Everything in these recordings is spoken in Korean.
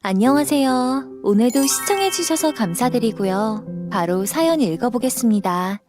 안녕하세요. 오늘도 시청해주셔서 감사드리고요. 바로 사연 읽어보겠습니다.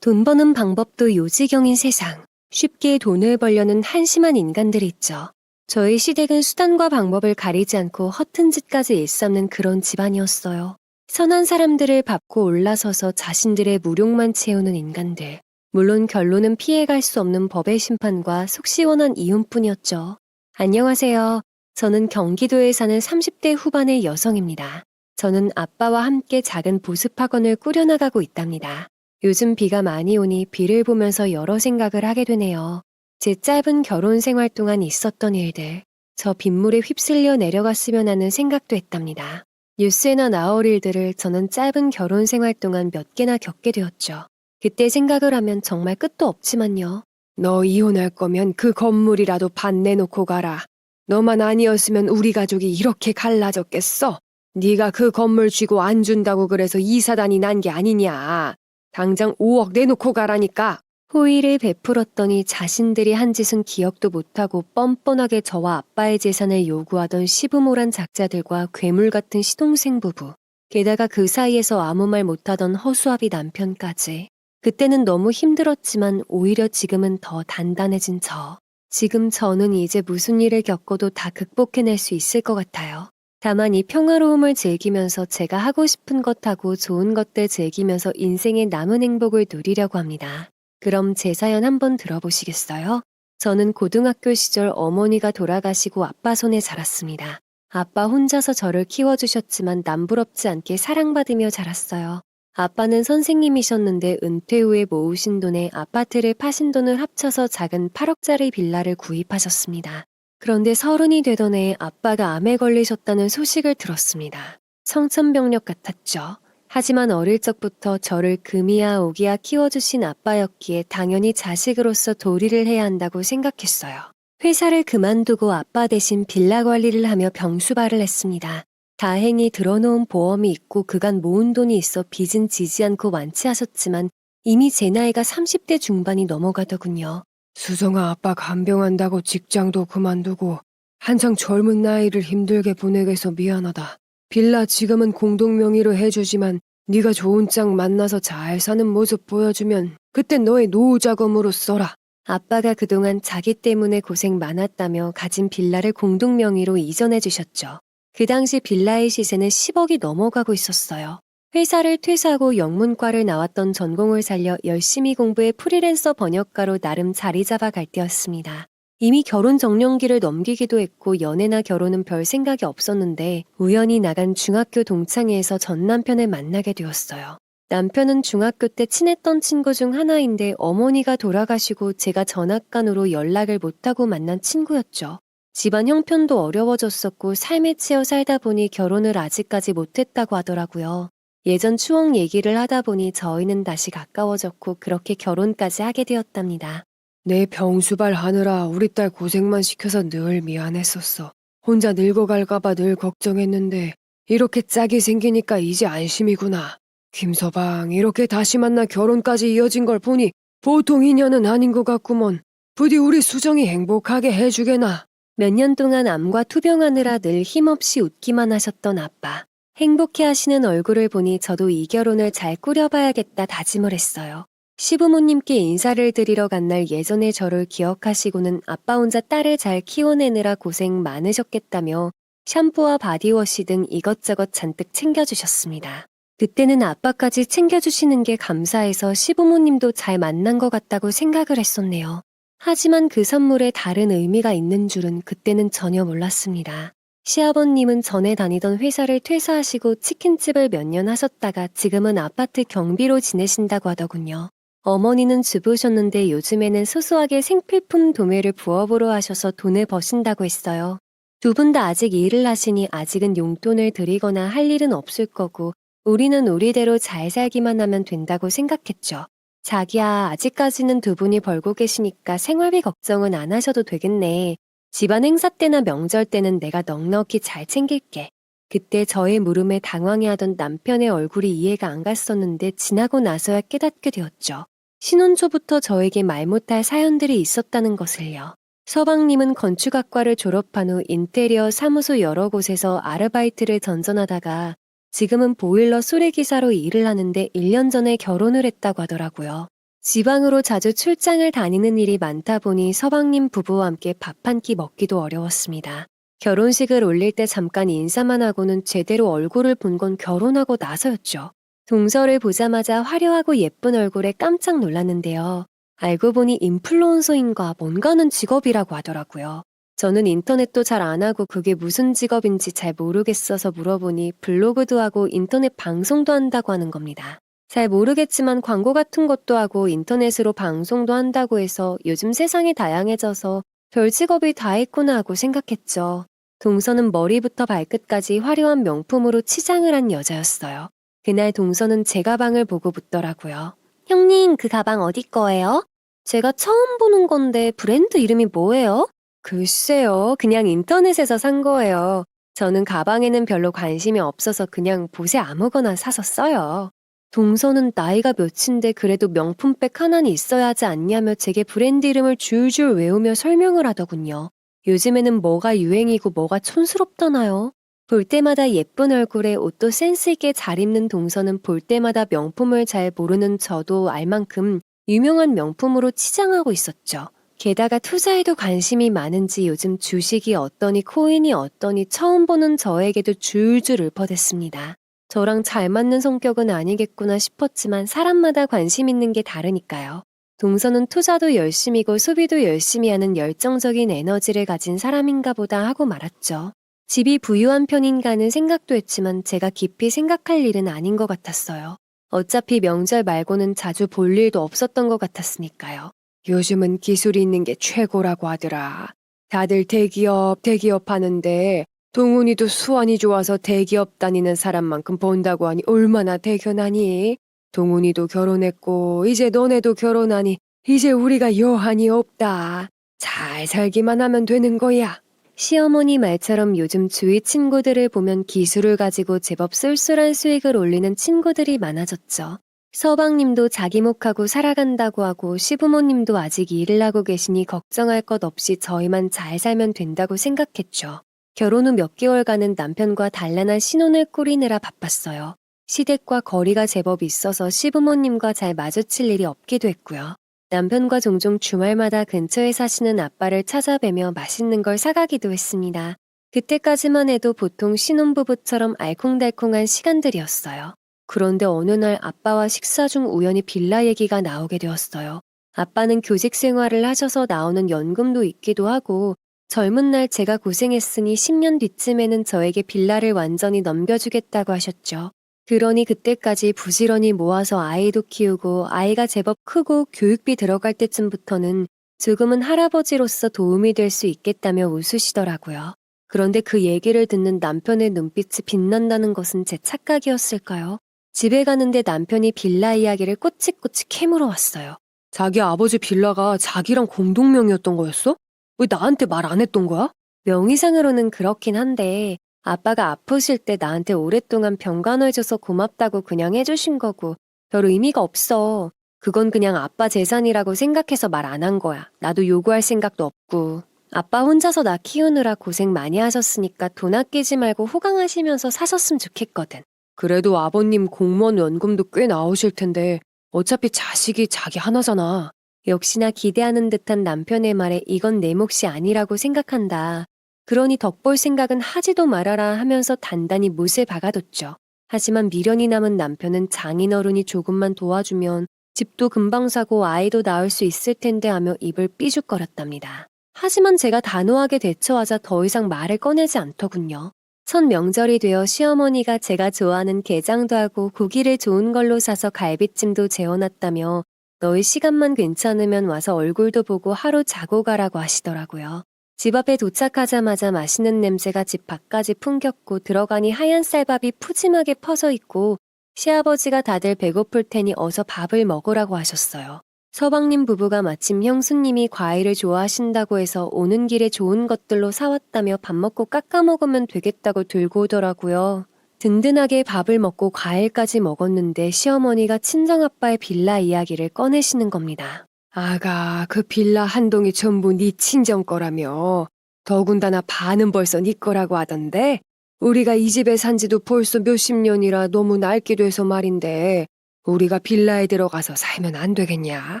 돈 버는 방법도 요지경인 세상. 쉽게 돈을 벌려는 한심한 인간들이 있죠. 저희 시댁은 수단과 방법을 가리지 않고 허튼 짓까지 일삼는 그런 집안이었어요. 선한 사람들을 밟고 올라서서 자신들의 무력만 채우는 인간들. 물론 결론은 피해갈 수 없는 법의 심판과 속 시원한 이혼뿐이었죠. 안녕하세요. 저는 경기도에 사는 30대 후반의 여성입니다. 저는 아빠와 함께 작은 보습학원을 꾸려나가고 있답니다. 요즘 비가 많이 오니 비를 보면서 여러 생각을 하게 되네요. 제 짧은 결혼 생활 동안 있었던 일들, 저 빗물에 휩쓸려 내려갔으면 하는 생각도 했답니다. 뉴스에나 나올 일들을 저는 짧은 결혼 생활 동안 몇 개나 겪게 되었죠. 그때 생각을 하면 정말 끝도 없지만요. 너 이혼할 거면 그 건물이라도 반 내놓고 가라. 너만 아니었으면 우리 가족이 이렇게 갈라졌겠어? 네가 그 건물 쥐고 안 준다고 그래서 이 사단이 난 게 아니냐. 당장 5억 내놓고 가라니까. 호의를 베풀었더니 자신들이 한 짓은 기억도 못하고 뻔뻔하게 저와 아빠의 재산을 요구하던 시부모란 작자들과 괴물 같은 시동생 부부. 게다가 그 사이에서 아무 말 못하던 허수아비 남편까지. 그때는 너무 힘들었지만 오히려 지금은 더 단단해진 저. 지금 저는 이제 무슨 일을 겪어도 다 극복해낼 수 있을 것 같아요. 다만 이 평화로움을 즐기면서 제가 하고 싶은 것하고 좋은 것들 즐기면서 인생의 남은 행복을 누리려고 합니다. 그럼 제 사연 한번 들어보시겠어요? 저는 고등학교 시절 어머니가 돌아가시고 아빠 손에 자랐습니다. 아빠 혼자서 저를 키워주셨지만 남부럽지 않게 사랑받으며 자랐어요. 아빠는 선생님이셨는데 은퇴 후에 모으신 돈에 아파트를 파신 돈을 합쳐서 작은 8억짜리 빌라를 구입하셨습니다. 그런데 30이 되던 해에 아빠가 암에 걸리셨다는 소식을 들었습니다. 청천벽력 같았죠. 하지만 어릴 적부터 저를 금이야 오기야 키워주신 아빠였기에 당연히 자식으로서 도리를 해야 한다고 생각했어요. 회사를 그만두고 아빠 대신 빌라 관리를 하며 병수발을 했습니다. 다행히 들어놓은 보험이 있고 그간 모은 돈이 있어 빚은 지지 않고 완치하셨지만 이미 제 나이가 30대 중반이 넘어가더군요. 수정아, 아빠 간병한다고 직장도 그만두고 한창 젊은 나이를 힘들게 보내게서 미안하다. 빌라 지금은 공동 명의로 해주지만 네가 좋은 짝 만나서 잘 사는 모습 보여주면 그땐 너의 노후 자금으로 써라. 아빠가 그동안 자기 때문에 고생 많았다며 가진 빌라를 공동 명의로 이전해 주셨죠. 그 당시 빌라의 시세는 10억이 넘어가고 있었어요. 회사를 퇴사하고 영문과를 나왔던 전공을 살려 열심히 공부해 프리랜서 번역가로 나름 자리 잡아갈 때였습니다. 이미 결혼 정년기를 넘기기도 했고 연애나 결혼은 별 생각이 없었는데 우연히 나간 중학교 동창회에서 전 남편을 만나게 되었어요. 남편은 중학교 때 친했던 친구 중 하나인데 어머니가 돌아가시고 제가 전학간으로 연락을 못하고 만난 친구였죠. 집안 형편도 어려워졌었고 삶에 치여 살다 보니 결혼을 아직까지 못했다고 하더라고요. 예전 추억 얘기를 하다 보니 저희는 다시 가까워졌고 그렇게 결혼까지 하게 되었답니다. 내 병수발 하느라 우리 딸 고생만 시켜서 늘 미안했었어. 혼자 늙어갈까봐 늘 걱정했는데 이렇게 짝이 생기니까 이제 안심이구나. 김서방, 이렇게 다시 만나 결혼까지 이어진 걸 보니 보통 인연은 아닌 것 같구먼. 부디 우리 수정이 행복하게 해주게나. 몇 년 동안 암과 투병하느라 늘 힘없이 웃기만 하셨던 아빠. 행복해하시는 얼굴을 보니 저도 이 결혼을 잘 꾸려봐야겠다 다짐을 했어요. 시부모님께 인사를 드리러 간 날 예전의 저를 기억하시고는 아빠 혼자 딸을 잘 키워내느라 고생 많으셨겠다며 샴푸와 바디워시 등 이것저것 잔뜩 챙겨주셨습니다. 그때는 아빠까지 챙겨주시는 게 감사해서 시부모님도 잘 만난 것 같다고 생각을 했었네요. 하지만 그 선물에 다른 의미가 있는 줄은 그때는 전혀 몰랐습니다. 시아버님은 전에 다니던 회사를 퇴사하시고 치킨집을 몇 년 하셨다가 지금은 아파트 경비로 지내신다고 하더군요. 어머니는 주부셨는데 요즘에는 소소하게 생필품 도매를 부업으로 하셔서 돈을 버신다고 했어요. 두 분 다 아직 일을 하시니 아직은 용돈을 드리거나 할 일은 없을 거고 우리는 우리대로 잘 살기만 하면 된다고 생각했죠. 자기야, 아직까지는 두 분이 벌고 계시니까 생활비 걱정은 안 하셔도 되겠네. 집안 행사 때나 명절 때는 내가 넉넉히 잘 챙길게. 그때 저의 물음에 당황해하던 남편의 얼굴이 이해가 안 갔었는데 지나고 나서야 깨닫게 되었죠. 신혼 초부터 저에게 말 못할 사연들이 있었다는 것을요. 서방님은 건축학과를 졸업한 후 인테리어 사무소 여러 곳에서 아르바이트를 전전하다가 지금은 보일러 수리기사로 일을 하는데 1년 전에 결혼을 했다고 하더라고요. 지방으로 자주 출장을 다니는 일이 많다 보니 서방님 부부와 함께 밥 한 끼 먹기도 어려웠습니다. 결혼식을 올릴 때 잠깐 인사만 하고는 제대로 얼굴을 본 건 결혼하고 나서였죠. 동서를 보자마자 화려하고 예쁜 얼굴에 깜짝 놀랐는데요. 알고 보니 인플루언서인가 뭔가는 직업이라고 하더라고요. 저는 인터넷도 잘 안 하고 그게 무슨 직업인지 잘 모르겠어서 물어보니 블로그도 하고 인터넷 방송도 한다고 하는 겁니다. 잘 모르겠지만 광고 같은 것도 하고 인터넷으로 방송도 한다고 해서 요즘 세상이 다양해져서 별 직업이 다 있구나 하고 생각했죠. 동서는 머리부터 발끝까지 화려한 명품으로 치장을 한 여자였어요. 그날 동서는 제 가방을 보고 묻더라고요. 형님, 그 가방 어디 거예요? 제가 처음 보는 건데 브랜드 이름이 뭐예요? 글쎄요, 그냥 인터넷에서 산 거예요. 저는 가방에는 별로 관심이 없어서 그냥 보세 아무거나 사서 써요. 동서는 나이가 몇인데 그래도 명품백 하나는 있어야 하지 않냐며 제게 브랜드 이름을 줄줄 외우며 설명을 하더군요. 요즘에는 뭐가 유행이고 뭐가 촌스럽다나요? 볼 때마다 예쁜 얼굴에 옷도 센스 있게 잘 입는 동서는 볼 때마다 명품을 잘 모르는 저도 알 만큼 유명한 명품으로 치장하고 있었죠. 게다가 투자에도 관심이 많은지 요즘 주식이 어떠니 코인이 어떠니 처음 보는 저에게도 줄줄 읊어댔습니다. 저랑 잘 맞는 성격은 아니겠구나 싶었지만 사람마다 관심 있는 게 다르니까요. 동서는 투자도 열심히고 소비도 열심히 하는 열정적인 에너지를 가진 사람인가 보다 하고 말았죠. 집이 부유한 편인가는 생각도 했지만 제가 깊이 생각할 일은 아닌 것 같았어요. 어차피 명절 말고는 자주 볼 일도 없었던 것 같았으니까요. 요즘은 기술이 있는 게 최고라고 하더라. 다들 대기업 하는데 동훈이도 수완이 좋아서 대기업 다니는 사람만큼 번다고 하니 얼마나 대견하니? 동훈이도 결혼했고 이제 너네도 결혼하니 이제 우리가 여한이 없다. 잘 살기만 하면 되는 거야. 시어머니 말처럼 요즘 주위 친구들을 보면 기술을 가지고 제법 쏠쏠한 수익을 올리는 친구들이 많아졌죠. 서방님도 자기 목하고 살아간다고 하고 시부모님도 아직 일을 하고 계시니 걱정할 것 없이 저희만 잘 살면 된다고 생각했죠. 결혼 후 몇 개월간은 남편과 단란한 신혼을 꾸리느라 바빴어요. 시댁과 거리가 제법 있어서 시부모님과 잘 마주칠 일이 없기도 했고요. 남편과 종종 주말마다 근처에 사시는 아빠를 찾아뵈며 맛있는 걸 사가기도 했습니다. 그때까지만 해도 보통 신혼부부처럼 알콩달콩한 시간들이었어요. 그런데 어느 날 아빠와 식사 중 우연히 빌라 얘기가 나오게 되었어요. 아빠는 교직 생활을 하셔서 나오는 연금도 있기도 하고 젊은 날 제가 고생했으니 10년 뒤쯤에는 저에게 빌라를 완전히 넘겨주겠다고 하셨죠. 그러니 그때까지 부지런히 모아서 아이도 키우고 아이가 제법 크고 교육비 들어갈 때쯤부터는 조금은 할아버지로서 도움이 될 수 있겠다며 웃으시더라고요. 그런데 그 얘기를 듣는 남편의 눈빛이 빛난다는 것은 제 착각이었을까요? 집에 가는데 남편이 빌라 이야기를 꼬치꼬치 캐물어 왔어요. 자기 아버지 빌라가 자기랑 공동명의였던 거였어? 왜 나한테 말 안 했던 거야? 명의상으로는 그렇긴 한데 아빠가 아프실 때 나한테 오랫동안 병간호해줘서 고맙다고 그냥 해주신 거고 별 의미가 없어. 그건 그냥 아빠 재산이라고 생각해서 말 안 한 거야. 나도 요구할 생각도 없고. 아빠 혼자서 나 키우느라 고생 많이 하셨으니까 돈 아끼지 말고 호강하시면서 사셨으면 좋겠거든. 그래도 아버님 공무원 연금도 꽤 나오실 텐데 어차피 자식이 자기 하나잖아. 역시나 기대하는 듯한 남편의 말에 이건 내 몫이 아니라고 생각한다. 그러니 덕볼 생각은 하지도 말아라 하면서 단단히 못을 박아뒀죠. 하지만 미련이 남은 남편은 장인어른이 조금만 도와주면 집도 금방 사고 아이도 낳을 수 있을 텐데 하며 입을 삐죽거렸답니다. 하지만 제가 단호하게 대처하자 더 이상 말을 꺼내지 않더군요. 첫 명절이 되어 시어머니가 제가 좋아하는 게장도 하고 고기를 좋은 걸로 사서 갈비찜도 재워놨다며 너희 시간만 괜찮으면 와서 얼굴도 보고 하루 자고 가라고 하시더라고요. 집 앞에 도착하자마자 맛있는 냄새가 집 밖까지 풍겼고 들어가니 하얀 쌀밥이 푸짐하게 퍼져 있고 시아버지가 다들 배고플 테니 어서 밥을 먹으라고 하셨어요. 서방님 부부가 마침 형수님이 과일을 좋아하신다고 해서 오는 길에 좋은 것들로 사왔다며 밥 먹고 깎아 먹으면 되겠다고 들고 오더라고요. 든든하게 밥을 먹고 과일까지 먹었는데 시어머니가 친정아빠의 빌라 이야기를 꺼내시는 겁니다. 아가, 그 빌라 한 동이 전부 네 친정 거라며. 더군다나 반은 벌써 네 거라고 하던데. 우리가 이 집에 산 지도 벌써 몇십 년이라 너무 낡게 돼서 말인데 우리가 빌라에 들어가서 살면 안 되겠냐?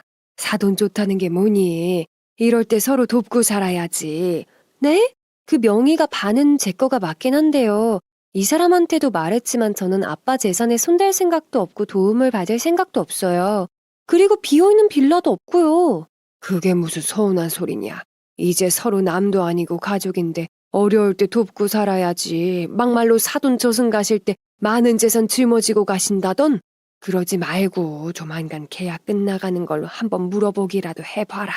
사돈 좋다는 게 뭐니? 이럴 때 서로 돕고 살아야지. 네? 그 명의가 반은 제 거가 맞긴 한데요. 이 사람한테도 말했지만 저는 아빠 재산에 손댈 생각도 없고 도움을 받을 생각도 없어요. 그리고 비어있는 빌라도 없고요. 그게 무슨 서운한 소리냐. 이제 서로 남도 아니고 가족인데 어려울 때 돕고 살아야지. 막말로 사돈 저승 가실 때 많은 재산 짊어지고 가신다던? 그러지 말고 조만간 계약 끝나가는 걸로 한번 물어보기라도 해봐라.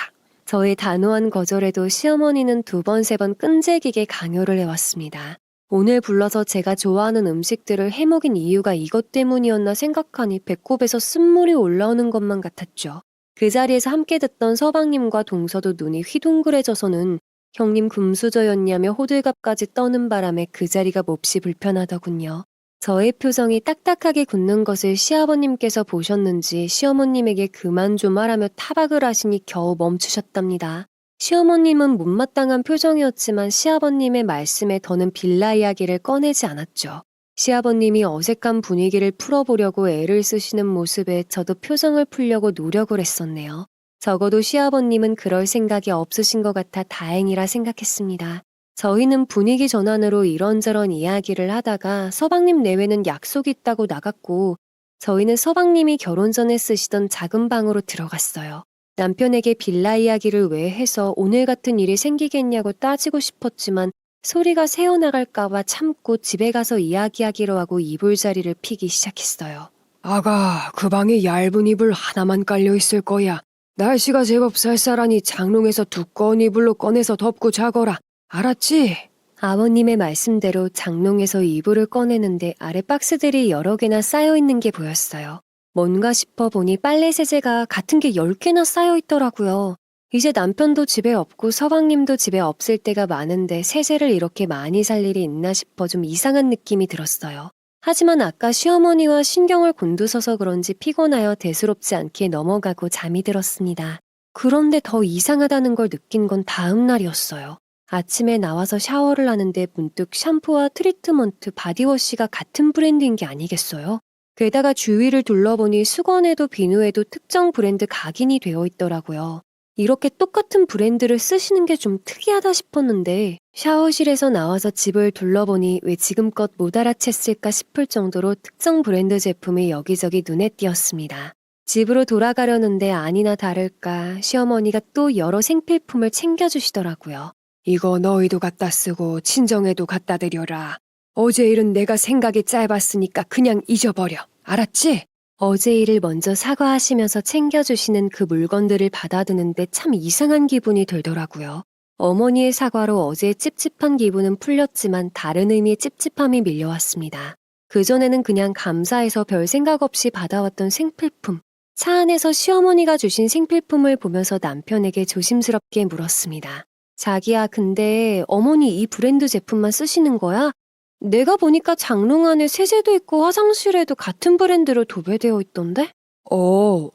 저의 단호한 거절에도 시어머니는 두 번, 세 번 끈질기게 강요를 해왔습니다. 오늘 불러서 제가 좋아하는 음식들을 해먹인 이유가 이것 때문이었나 생각하니 배꼽에서 쓴물이 올라오는 것만 같았죠. 그 자리에서 함께 듣던 서방님과 동서도 눈이 휘둥그레져서는 형님 금수저였냐며 호들갑까지 떠는 바람에 그 자리가 몹시 불편하더군요. 저의 표정이 딱딱하게 굳는 것을 시아버님께서 보셨는지 시어머님에게 그만 좀 하라며 타박을 하시니 겨우 멈추셨답니다. 시어머님은 못마땅한 표정이었지만 시아버님의 말씀에 더는 빌라 이야기를 꺼내지 않았죠. 시아버님이 어색한 분위기를 풀어보려고 애를 쓰시는 모습에 저도 표정을 풀려고 노력을 했었네요. 적어도 시아버님은 그럴 생각이 없으신 것 같아 다행이라 생각했습니다. 저희는 분위기 전환으로 이런저런 이야기를 하다가 서방님 내외는 약속이 있다고 나갔고 저희는 서방님이 결혼 전에 쓰시던 작은 방으로 들어갔어요. 남편에게 빌라 이야기를 왜 해서 오늘 같은 일이 생기겠냐고 따지고 싶었지만 소리가 새어나갈까봐 참고 집에 가서 이야기하기로 하고 이불자리를 피기 시작했어요. 아가, 그 방에 얇은 이불 하나만 깔려 있을 거야. 날씨가 제법 쌀쌀하니 장롱에서 두꺼운 이불로 꺼내서 덮고 자거라. 알았지? 아버님의 말씀대로 장롱에서 이불을 꺼내는데 아래 박스들이 여러 개나 쌓여 있는 게 보였어요. 뭔가 싶어 보니 빨래 세제가 같은 게 10개나 쌓여 있더라고요. 이제 남편도 집에 없고 서방님도 집에 없을 때가 많은데 세제를 이렇게 많이 살 일이 있나 싶어 좀 이상한 느낌이 들었어요. 하지만 아까 시어머니와 신경을 곤두서서 그런지 피곤하여 대수롭지 않게 넘어가고 잠이 들었습니다. 그런데 더 이상하다는 걸 느낀 건 다음 날이었어요. 아침에 나와서 샤워를 하는데 문득 샴푸와 트리트먼트, 바디워시가 같은 브랜드인 게 아니겠어요? 게다가 주위를 둘러보니 수건에도 비누에도 특정 브랜드 각인이 되어 있더라고요. 이렇게 똑같은 브랜드를 쓰시는 게 좀 특이하다 싶었는데 샤워실에서 나와서 집을 둘러보니 왜 지금껏 못 알아챘을까 싶을 정도로 특정 브랜드 제품이 여기저기 눈에 띄었습니다. 집으로 돌아가려는데 아니나 다를까 시어머니가 또 여러 생필품을 챙겨주시더라고요. 이거 너희도 갖다 쓰고 친정에도 갖다 드려라. 어제 일은 내가 생각이 짧았으니까 그냥 잊어버려. 알았지? 어제 일을 먼저 사과하시면서 챙겨주시는 그 물건들을 받아드는데 참 이상한 기분이 들더라고요. 어머니의 사과로 어제의 찝찝한 기분은 풀렸지만 다른 의미의 찝찝함이 밀려왔습니다. 그전에는 그냥 감사해서 별 생각 없이 받아왔던 생필품. 차 안에서 시어머니가 주신 생필품을 보면서 남편에게 조심스럽게 물었습니다. 자기야, 근데 어머니 이 브랜드 제품만 쓰시는 거야? 내가 보니까 장롱 안에 세제도 있고 화장실에도 같은 브랜드로 도배되어 있던데?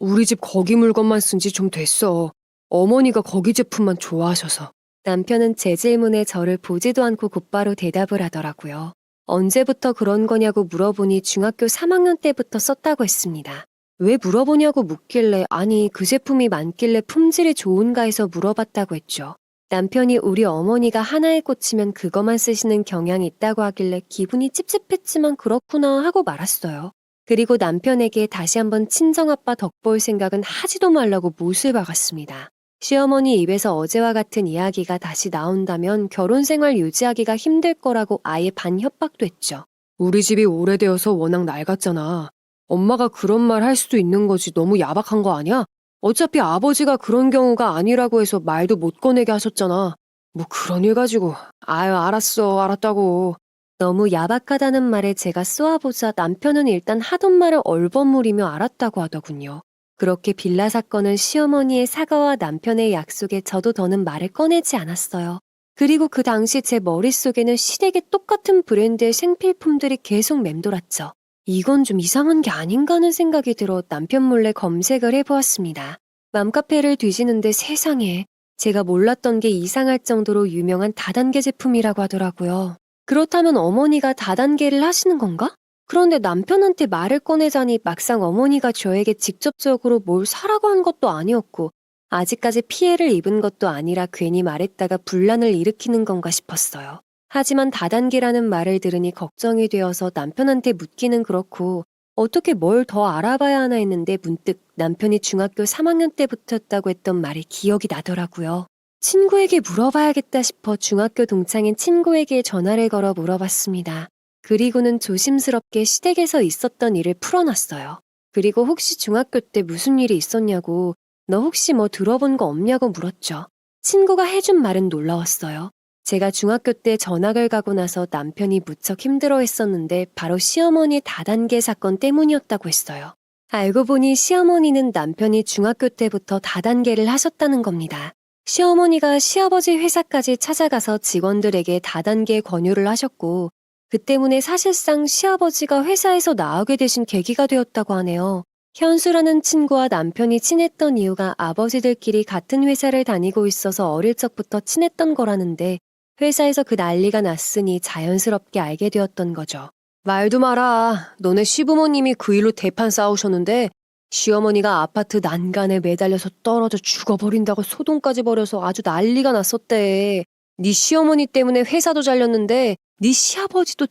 우리 집 거기 물건만 쓴 지 좀 됐어. 어머니가 거기 제품만 좋아하셔서. 남편은 제 질문에 저를 보지도 않고 곧바로 대답을 하더라고요. 언제부터 그런 거냐고 물어보니 중학교 3학년 때부터 썼다고 했습니다. 왜 물어보냐고 묻길래 아니 그 제품이 많길래 품질이 좋은가 해서 물어봤다고 했죠. 남편이 우리 어머니가 하나에 꽂히면 그것만 쓰시는 경향이 있다고 하길래 기분이 찝찝했지만 그렇구나 하고 말았어요. 그리고 남편에게 다시 한번 친정아빠 덕볼 생각은 하지도 말라고 못을 박았습니다. 시어머니 입에서 어제와 같은 이야기가 다시 나온다면 결혼 생활 유지하기가 힘들 거라고 아예 반협박도 했죠. 우리 집이 오래되어서 워낙 낡았잖아. 엄마가 그런 말 할 수도 있는 거지 너무 야박한 거 아니야? 어차피 아버지가 그런 경우가 아니라고 해서 말도 못 꺼내게 하셨잖아. 뭐 그런 일 가지고. 아유, 알았다고. 너무 야박하다는 말에 제가 쏘아보자 남편은 일단 하던 말을 얼버무리며 알았다고 하더군요. 그렇게 빌라 사건은 시어머니의 사과와 남편의 약속에 저도 더는 말을 꺼내지 않았어요. 그리고 그 당시 제 머릿속에는 시댁의 똑같은 브랜드의 생필품들이 계속 맴돌았죠. 이건 좀 이상한 게 아닌가 하는 생각이 들어 남편 몰래 검색을 해보았습니다. 맘카페를 뒤지는데 세상에 제가 몰랐던 게 이상할 정도로 유명한 다단계 제품이라고 하더라고요. 그렇다면 어머니가 다단계를 하시는 건가? 그런데 남편한테 말을 꺼내자니 막상 어머니가 저에게 직접적으로 뭘 사라고 한 것도 아니었고 아직까지 피해를 입은 것도 아니라 괜히 말했다가 분란을 일으키는 건가 싶었어요. 하지만 다단계라는 말을 들으니 걱정이 되어서 남편한테 묻기는 그렇고 어떻게 뭘 더 알아봐야 하나 했는데 문득 남편이 중학교 3학년 때부터였다고 했던 말이 기억이 나더라고요. 친구에게 물어봐야겠다 싶어 중학교 동창인 친구에게 전화를 걸어 물어봤습니다. 그리고는 조심스럽게 시댁에서 있었던 일을 풀어놨어요. 그리고 혹시 중학교 때 무슨 일이 있었냐고 너 혹시 뭐 들어본 거 없냐고 물었죠. 친구가 해준 말은 놀라웠어요. 제가 중학교 때 전학을 가고 나서 남편이 무척 힘들어했었는데 바로 시어머니 다단계 사건 때문이었다고 했어요. 알고 보니 시어머니는 남편이 중학교 때부터 다단계를 하셨다는 겁니다. 시어머니가 시아버지 회사까지 찾아가서 직원들에게 다단계 권유를 하셨고 그 때문에 사실상 시아버지가 회사에서 나오게 되신 계기가 되었다고 하네요. 현수라는 친구와 남편이 친했던 이유가 아버지들끼리 같은 회사를 다니고 있어서 어릴 적부터 친했던 거라는데 회사에서 그 난리가 났으니 자연스럽게 알게 되었던 거죠. 말도 마라. 너네 시부모님이 그 일로 대판 싸우셨는데 시어머니가 아파트 난간에 매달려서 떨어져 죽어버린다고 소동까지 벌여서 아주 난리가 났었대. 네 시어머니 때문에 회사도 잘렸는데 네 시아버지도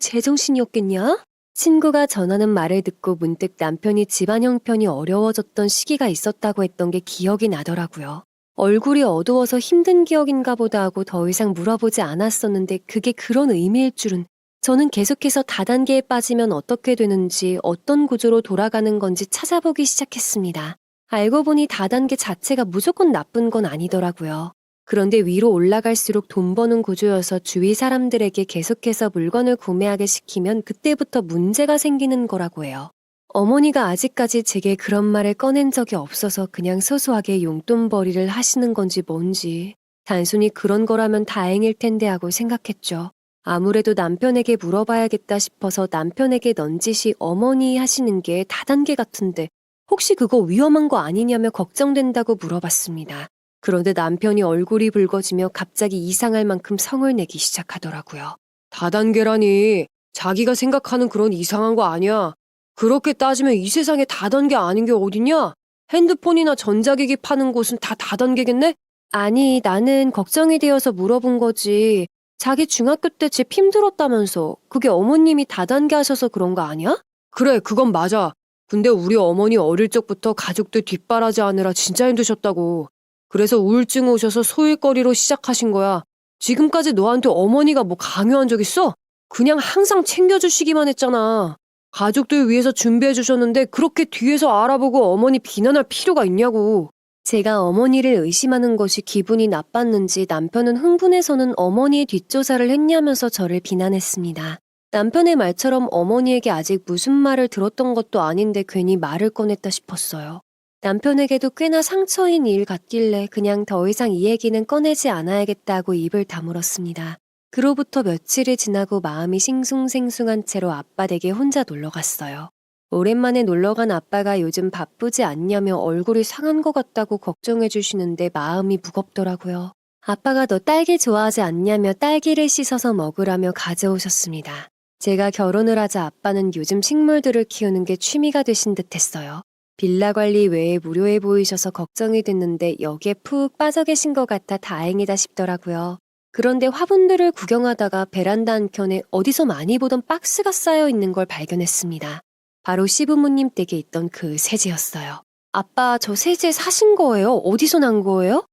제정신이었겠냐? 친구가 전하는 말을 듣고 문득 남편이 집안 형편이 어려워졌던 시기가 있었다고 했던 게 기억이 나더라고요. 얼굴이 어두워서 힘든 기억인가 보다 하고 더 이상 물어보지 않았었는데 그게 그런 의미일 줄은. 저는 계속해서 다단계에 빠지면 어떻게 되는지 어떤 구조로 돌아가는 건지 찾아보기 시작했습니다. 알고 보니 다단계 자체가 무조건 나쁜 건 아니더라고요. 그런데 위로 올라갈수록 돈 버는 구조여서 주위 사람들에게 계속해서 물건을 구매하게 시키면 그때부터 문제가 생기는 거라고 해요. 어머니가 아직까지 제게 그런 말을 꺼낸 적이 없어서 그냥 소소하게 용돈벌이를 하시는 건지 뭔지 단순히 그런 거라면 다행일 텐데 하고 생각했죠. 아무래도 남편에게 물어봐야겠다 싶어서 남편에게 넌지시 어머니 하시는 게 다단계 같은데 혹시 그거 위험한 거 아니냐며 걱정된다고 물어봤습니다. 그런데 남편이 얼굴이 붉어지며 갑자기 이상할 만큼 성을 내기 시작하더라고요. 다단계라니. 자기가 생각하는 그런 이상한 거 아니야. 그렇게 따지면 이 세상에 다단계 아닌 게 어딨냐? 핸드폰이나 전자기기 파는 곳은 다 다단계겠네? 아니, 나는 걱정이 되어서 물어본 거지. 자기 중학교 때 집 힘들었다면서. 그게 어머님이 다단계 하셔서 그런 거 아니야? 그래, 그건 맞아. 근데 우리 어머니 어릴 적부터 가족들 뒷바라지 하느라 진짜 힘드셨다고. 그래서 우울증 오셔서 소일거리로 시작하신 거야. 지금까지 너한테 어머니가 뭐 강요한 적 있어? 그냥 항상 챙겨주시기만 했잖아. 가족들 위해서 준비해 주셨는데 그렇게 뒤에서 알아보고 어머니 비난할 필요가 있냐고. 제가 어머니를 의심하는 것이 기분이 나빴는지 남편은 흥분해서는 어머니의 뒷조사를 했냐면서 저를 비난했습니다. 남편의 말처럼 어머니에게 아직 무슨 말을 들었던 것도 아닌데 괜히 말을 꺼냈다 싶었어요. 남편에게도 꽤나 상처인 일 같길래 그냥 더 이상 이 얘기는 꺼내지 않아야겠다고 입을 다물었습니다. 그로부터 며칠이 지나고 마음이 싱숭생숭한 채로 아빠 댁에 혼자 놀러 갔어요. 오랜만에 놀러간 아빠가 요즘 바쁘지 않냐며 얼굴이 상한 것 같다고 걱정해 주시는데 마음이 무겁더라고요. 아빠가 너 딸기 좋아하지 않냐며 딸기를 씻어서 먹으라며 가져오셨습니다. 제가 결혼을 하자 아빠는 요즘 식물들을 키우는 게 취미가 되신 듯 했어요. 빌라 관리 외에 무료해 보이셔서 걱정이 됐는데 여기에 푹 빠져 계신 것 같아 다행이다 싶더라고요. 그런데 화분들을 구경하다가 베란다 한켠에 어디서 많이 보던 박스가 쌓여 있는 걸 발견했습니다. 바로 시부모님 댁에 있던 그 세제였어요. 아빠, 저 세제 사신 거예요? 어디서 난 거예요?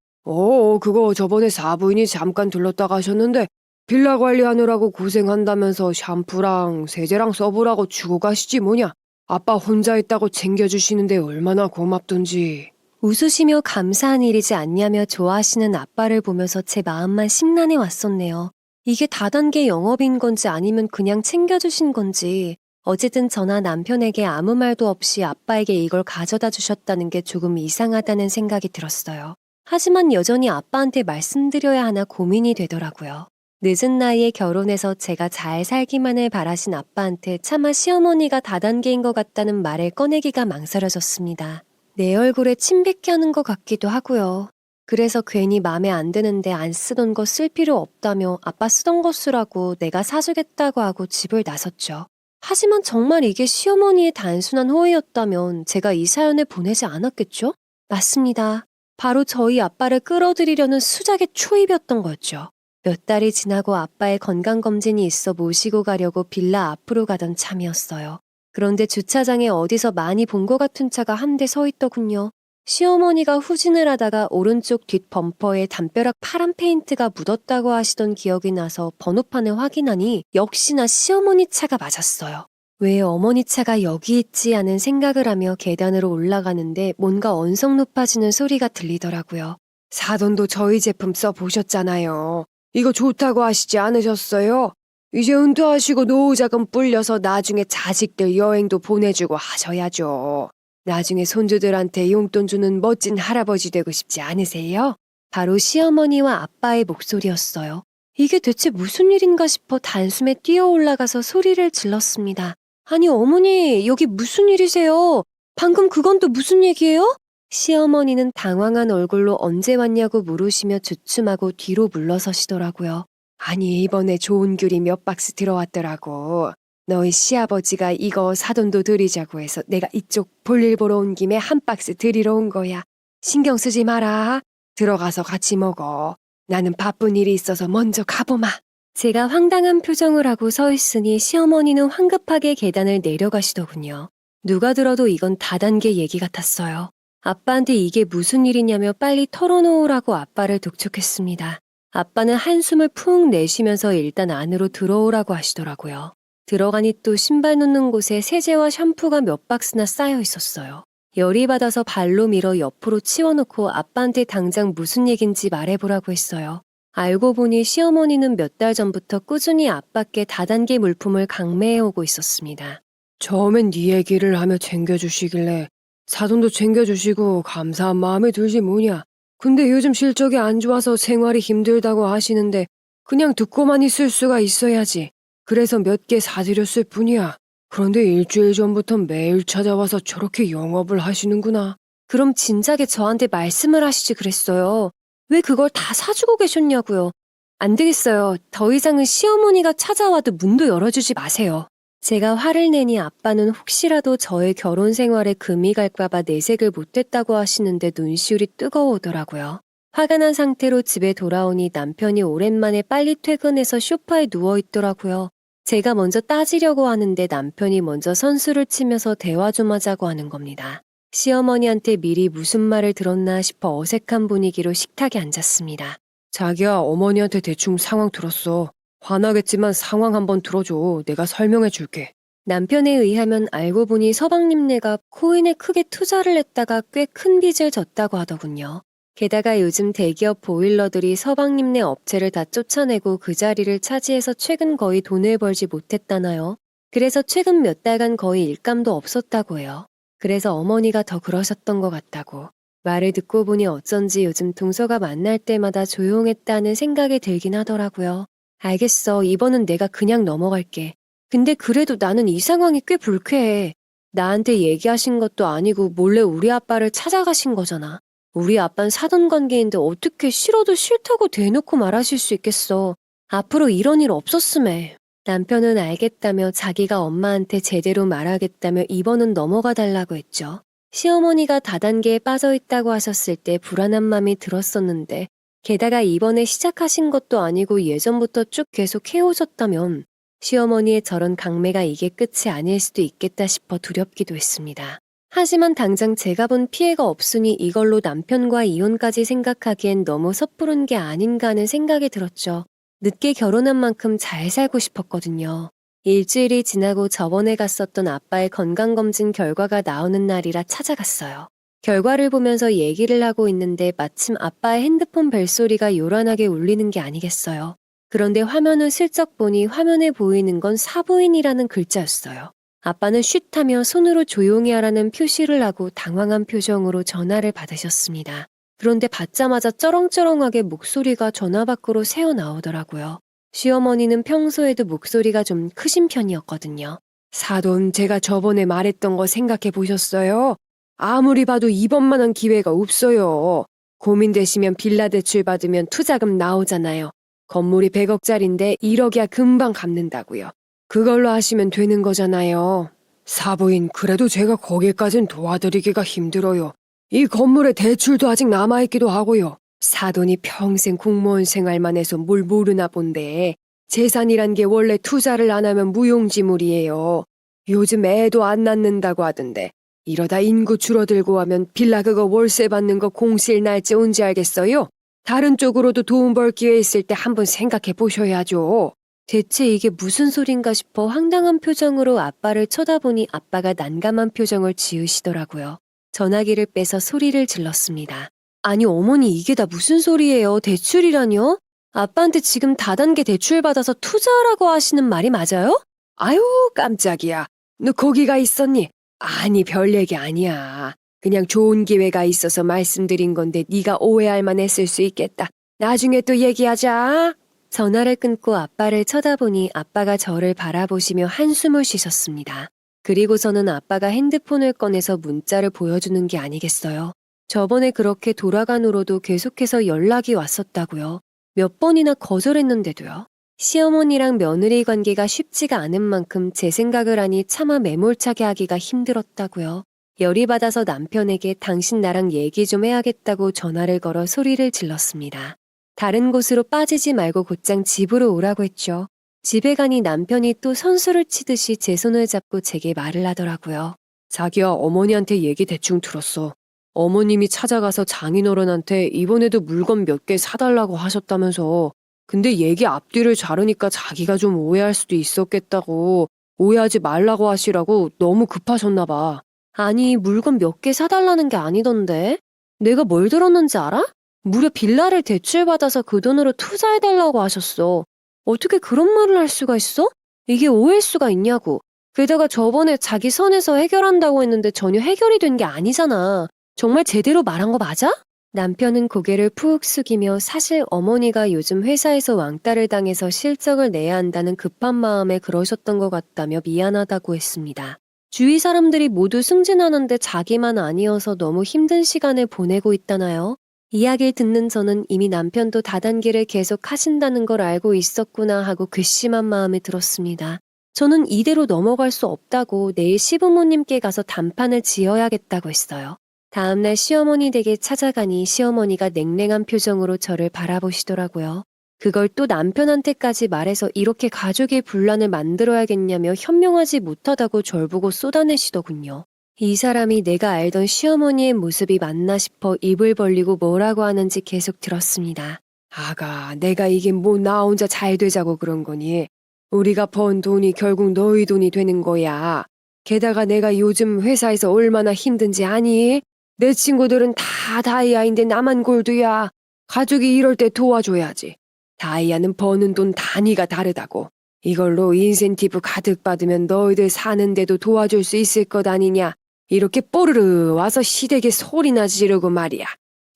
그거 저번에 사부인이 잠깐 들렀다 가셨는데 빌라 관리하느라고 고생한다면서 샴푸랑 세제랑 써보라고 주고 가시지 뭐냐. 아빠 혼자 있다고 챙겨주시는데 얼마나 고맙던지. 웃으시며 감사한 일이지 않냐며 좋아하시는 아빠를 보면서 제 마음만 심란해 왔었네요. 이게 다단계 영업인 건지 아니면 그냥 챙겨주신 건지. 어쨌든 저나 남편에게 아무 말도 없이 아빠에게 이걸 가져다 주셨다는 게 조금 이상하다는 생각이 들었어요. 하지만 여전히 아빠한테 말씀드려야 하나 고민이 되더라고요. 늦은 나이에 결혼해서 제가 잘 살기만을 바라신 아빠한테 차마 시어머니가 다단계인 것 같다는 말을 꺼내기가 망설여졌습니다. 내 얼굴에 침 뱉게 하는 것 같기도 하고요. 그래서 괜히 맘에 안 드는데 안 쓰던 거 쓸 필요 없다며 아빠 쓰던 거 쓰라고 내가 사주겠다고 하고 집을 나섰죠. 하지만 정말 이게 시어머니의 단순한 호의였다면 제가 이 사연을 보내지 않았겠죠? 맞습니다. 바로 저희 아빠를 끌어들이려는 수작의 초입이었던 거였죠. 몇 달이 지나고 아빠의 건강검진이 있어 모시고 가려고 빌라 앞으로 가던 참이었어요. 그런데 주차장에 어디서 많이 본 것 같은 차가 한 대 서 있더군요. 시어머니가 후진을 하다가 오른쪽 뒷 범퍼에 담벼락 파란 페인트가 묻었다고 하시던 기억이 나서 번호판을 확인하니 역시나 시어머니 차가 맞았어요. 왜 어머니 차가 여기 있지 하는 생각을 하며 계단으로 올라가는데 뭔가 언성 높아지는 소리가 들리더라고요. 사돈도 저희 제품 써보셨잖아요. 이거 좋다고 하시지 않으셨어요? 이제 은퇴하시고 노후자금 불려서 나중에 자식들 여행도 보내주고 하셔야죠. 나중에 손주들한테 용돈 주는 멋진 할아버지 되고 싶지 않으세요? 바로 시어머니와 아빠의 목소리였어요. 이게 대체 무슨 일인가 싶어 단숨에 뛰어 올라가서 소리를 질렀습니다. 아니 어머니 여기 무슨 일이세요? 방금 그건 또 무슨 얘기예요? 시어머니는 당황한 얼굴로 언제 왔냐고 물으시며 주춤하고 뒤로 물러서시더라고요. 아니 이번에 좋은 귤이 몇 박스 들어왔더라고. 너희 시아버지가 이거 사돈도 드리자고 해서 내가 이쪽 볼일 보러 온 김에 한 박스 드리러 온 거야. 신경 쓰지 마라. 들어가서 같이 먹어. 나는 바쁜 일이 있어서 먼저 가보마. 제가 황당한 표정을 하고 서 있으니 시어머니는 황급하게 계단을 내려가시더군요. 누가 들어도 이건 다단계 얘기 같았어요. 아빠한테 이게 무슨 일이냐며 빨리 털어놓으라고 아빠를 독촉했습니다. 아빠는 한숨을 푹 내쉬면서 일단 안으로 들어오라고 하시더라고요. 들어가니 또 신발 놓는 곳에 세제와 샴푸가 몇 박스나 쌓여 있었어요. 열이 받아서 발로 밀어 옆으로 치워놓고 아빠한테 당장 무슨 얘긴지 말해보라고 했어요. 알고 보니 시어머니는 몇 달 전부터 꾸준히 아빠께 다단계 물품을 강매해오고 있었습니다. 처음엔 네 얘기를 하며 챙겨주시길래 사돈도 챙겨주시고 감사한 마음이 들지 뭐냐. 근데 요즘 실적이 안 좋아서 생활이 힘들다고 하시는데 그냥 듣고만 있을 수가 있어야지. 그래서 몇 개 사드렸을 뿐이야. 그런데 일주일 전부터 매일 찾아와서 저렇게 영업을 하시는구나. 그럼 진작에 저한테 말씀을 하시지 그랬어요. 왜 그걸 다 사주고 계셨냐고요. 안 되겠어요. 더 이상은 시어머니가 찾아와도 문도 열어주지 마세요. 제가 화를 내니 아빠는 혹시라도 저의 결혼 생활에 금이 갈까봐 내색을 못했다고 하시는데 눈시울이 뜨거워오더라고요. 화가 난 상태로 집에 돌아오니 남편이 오랜만에 빨리 퇴근해서 소파에 누워있더라고요. 제가 먼저 따지려고 하는데 남편이 먼저 선수를 치면서 대화 좀 하자고 하는 겁니다. 시어머니한테 미리 무슨 말을 들었나 싶어 어색한 분위기로 식탁에 앉았습니다. 자기야, 어머니한테 대충 상황 들었어. 화나겠지만 상황 한번 들어줘. 내가 설명해 줄게. 남편에 의하면 알고 보니 서방님네가 코인에 크게 투자를 했다가 꽤 큰 빚을 졌다고 하더군요. 게다가 요즘 대기업 보일러들이 서방님네 업체를 다 쫓아내고 그 자리를 차지해서 최근 거의 돈을 벌지 못했다나요? 그래서 최근 몇 달간 거의 일감도 없었다고 해요. 그래서 어머니가 더 그러셨던 것 같다고. 말을 듣고 보니 어쩐지 요즘 동서가 만날 때마다 조용했다는 생각이 들긴 하더라고요. 알겠어. 이번은 내가 그냥 넘어갈게. 근데 그래도 나는 이 상황이 꽤 불쾌해. 나한테 얘기하신 것도 아니고 몰래 우리 아빠를 찾아가신 거잖아. 우리 아빠는 사돈 관계인데 어떻게 싫어도 싫다고 대놓고 말하실 수 있겠어. 앞으로 이런 일 없었음에. 남편은 알겠다며 자기가 엄마한테 제대로 말하겠다며 이번은 넘어가 달라고 했죠. 시어머니가 다단계에 빠져 있다고 하셨을 때 불안한 마음이 들었었는데 게다가 이번에 시작하신 것도 아니고 예전부터 쭉 계속 해오셨다면 시어머니의 저런 강매가 이게 끝이 아닐 수도 있겠다 싶어 두렵기도 했습니다. 하지만 당장 제가 본 피해가 없으니 이걸로 남편과 이혼까지 생각하기엔 너무 섣부른 게 아닌가 하는 생각이 들었죠. 늦게 결혼한 만큼 잘 살고 싶었거든요. 일주일이 지나고 저번에 갔었던 아빠의 건강검진 결과가 나오는 날이라 찾아갔어요. 결과를 보면서 얘기를 하고 있는데 마침 아빠의 핸드폰 벨소리가 요란하게 울리는 게 아니겠어요. 그런데 화면을 슬쩍 보니 화면에 보이는 건 사부인이라는 글자였어요. 아빠는 쉿하며 손으로 조용히 하라는 표시를 하고 당황한 표정으로 전화를 받으셨습니다. 그런데 받자마자 쩌렁쩌렁하게 목소리가 전화 밖으로 새어나오더라고요. 시어머니는 평소에도 목소리가 좀 크신 편이었거든요. 사돈, 제가 저번에 말했던 거 생각해 보셨어요? 아무리 봐도 이번만한 기회가 없어요. 고민되시면 빌라 대출 받으면 투자금 나오잖아요. 건물이 100억짜린데 1억이야 금방 갚는다고요. 그걸로 하시면 되는 거잖아요. 사부인, 그래도 제가 거기까진 도와드리기가 힘들어요. 이 건물에 대출도 아직 남아있기도 하고요. 사돈이 평생 공무원 생활만 해서 뭘 모르나 본데 재산이란 게 원래 투자를 안 하면 무용지물이에요. 요즘 애도 안 낳는다고 하던데 이러다 인구 줄어들고 하면 빌라 그거 월세 받는 거 공실 날지 언제 알겠어요? 다른 쪽으로도 돈 벌 기회 있을 때 한번 생각해 보셔야죠. 대체 이게 무슨 소린가 싶어 황당한 표정으로 아빠를 쳐다보니 아빠가 난감한 표정을 지으시더라고요. 전화기를 빼서 소리를 질렀습니다. 아니 어머니 이게 다 무슨 소리예요? 대출이라뇨? 아빠한테 지금 다단계 대출 받아서 투자하라고 하시는 말이 맞아요? 아유, 깜짝이야. 너 거기가 있었니? 아니, 별 얘기 아니야. 그냥 좋은 기회가 있어서 말씀드린 건데 네가 오해할 만했을 수 있겠다. 나중에 또 얘기하자. 전화를 끊고 아빠를 쳐다보니 아빠가 저를 바라보시며 한숨을 쉬셨습니다. 그리고서는 아빠가 핸드폰을 꺼내서 문자를 보여주는 게 아니겠어요. 저번에 그렇게 돌아간 후로도 계속해서 연락이 왔었다고요. 몇 번이나 거절했는데도요. 시어머니랑 며느리 관계가 쉽지가 않은 만큼 제 생각을 하니 차마 매몰차게 하기가 힘들었다고요. 열이 받아서 남편에게 당신 나랑 얘기 좀 해야겠다고 전화를 걸어 소리를 질렀습니다. 다른 곳으로 빠지지 말고 곧장 집으로 오라고 했죠. 집에 가니 남편이 또 선수를 치듯이 제 손을 잡고 제게 말을 하더라고요. 자기야, 어머니한테 얘기 대충 들었어. 어머님이 찾아가서 장인어른한테 이번에도 물건 몇 개 사달라고 하셨다면서. 근데 얘기 앞뒤를 자르니까 자기가 좀 오해할 수도 있었겠다고, 오해하지 말라고 하시라고 너무 급하셨나 봐. 아니 물건 몇 개 사달라는 게 아니던데? 내가 뭘 들었는지 알아? 무려 빌라를 대출받아서 그 돈으로 투자해달라고 하셨어. 어떻게 그런 말을 할 수가 있어? 이게 오해일 수가 있냐고. 게다가 저번에 자기 선에서 해결한다고 했는데 전혀 해결이 된 게 아니잖아. 정말 제대로 말한 거 맞아? 남편은 고개를 푹 숙이며 사실 어머니가 요즘 회사에서 왕따를 당해서 실적을 내야 한다는 급한 마음에 그러셨던 것 같다며 미안하다고 했습니다. 주위 사람들이 모두 승진하는데 자기만 아니어서 너무 힘든 시간을 보내고 있다나요? 이야기를 듣는 저는 이미 남편도 다단계를 계속 하신다는 걸 알고 있었구나 하고 괘씸한 마음이 들었습니다. 저는 이대로 넘어갈 수 없다고 내일 시부모님께 가서 단판을 지어야겠다고 했어요. 다음날 시어머니 댁에 찾아가니 시어머니가 냉랭한 표정으로 저를 바라보시더라고요. 그걸 또 남편한테까지 말해서 이렇게 가족의 분란을 만들어야겠냐며 현명하지 못하다고 절 보고 쏟아내시더군요. 이 사람이 내가 알던 시어머니의 모습이 맞나 싶어 입을 벌리고 뭐라고 하는지 계속 들었습니다. 아가, 내가 이게 뭐 나 혼자 잘 되자고 그런 거니? 우리가 번 돈이 결국 너희 돈이 되는 거야. 게다가 내가 요즘 회사에서 얼마나 힘든지 아니? 내 친구들은 다 다이아인데 나만 골드야. 가족이 이럴 때 도와줘야지. 다이아는 버는 돈 단위가 다르다고. 이걸로 인센티브 가득 받으면 너희들 사는데도 도와줄 수 있을 것 아니냐. 이렇게 뽀르르 와서 시댁에 소리나 지르고 말이야.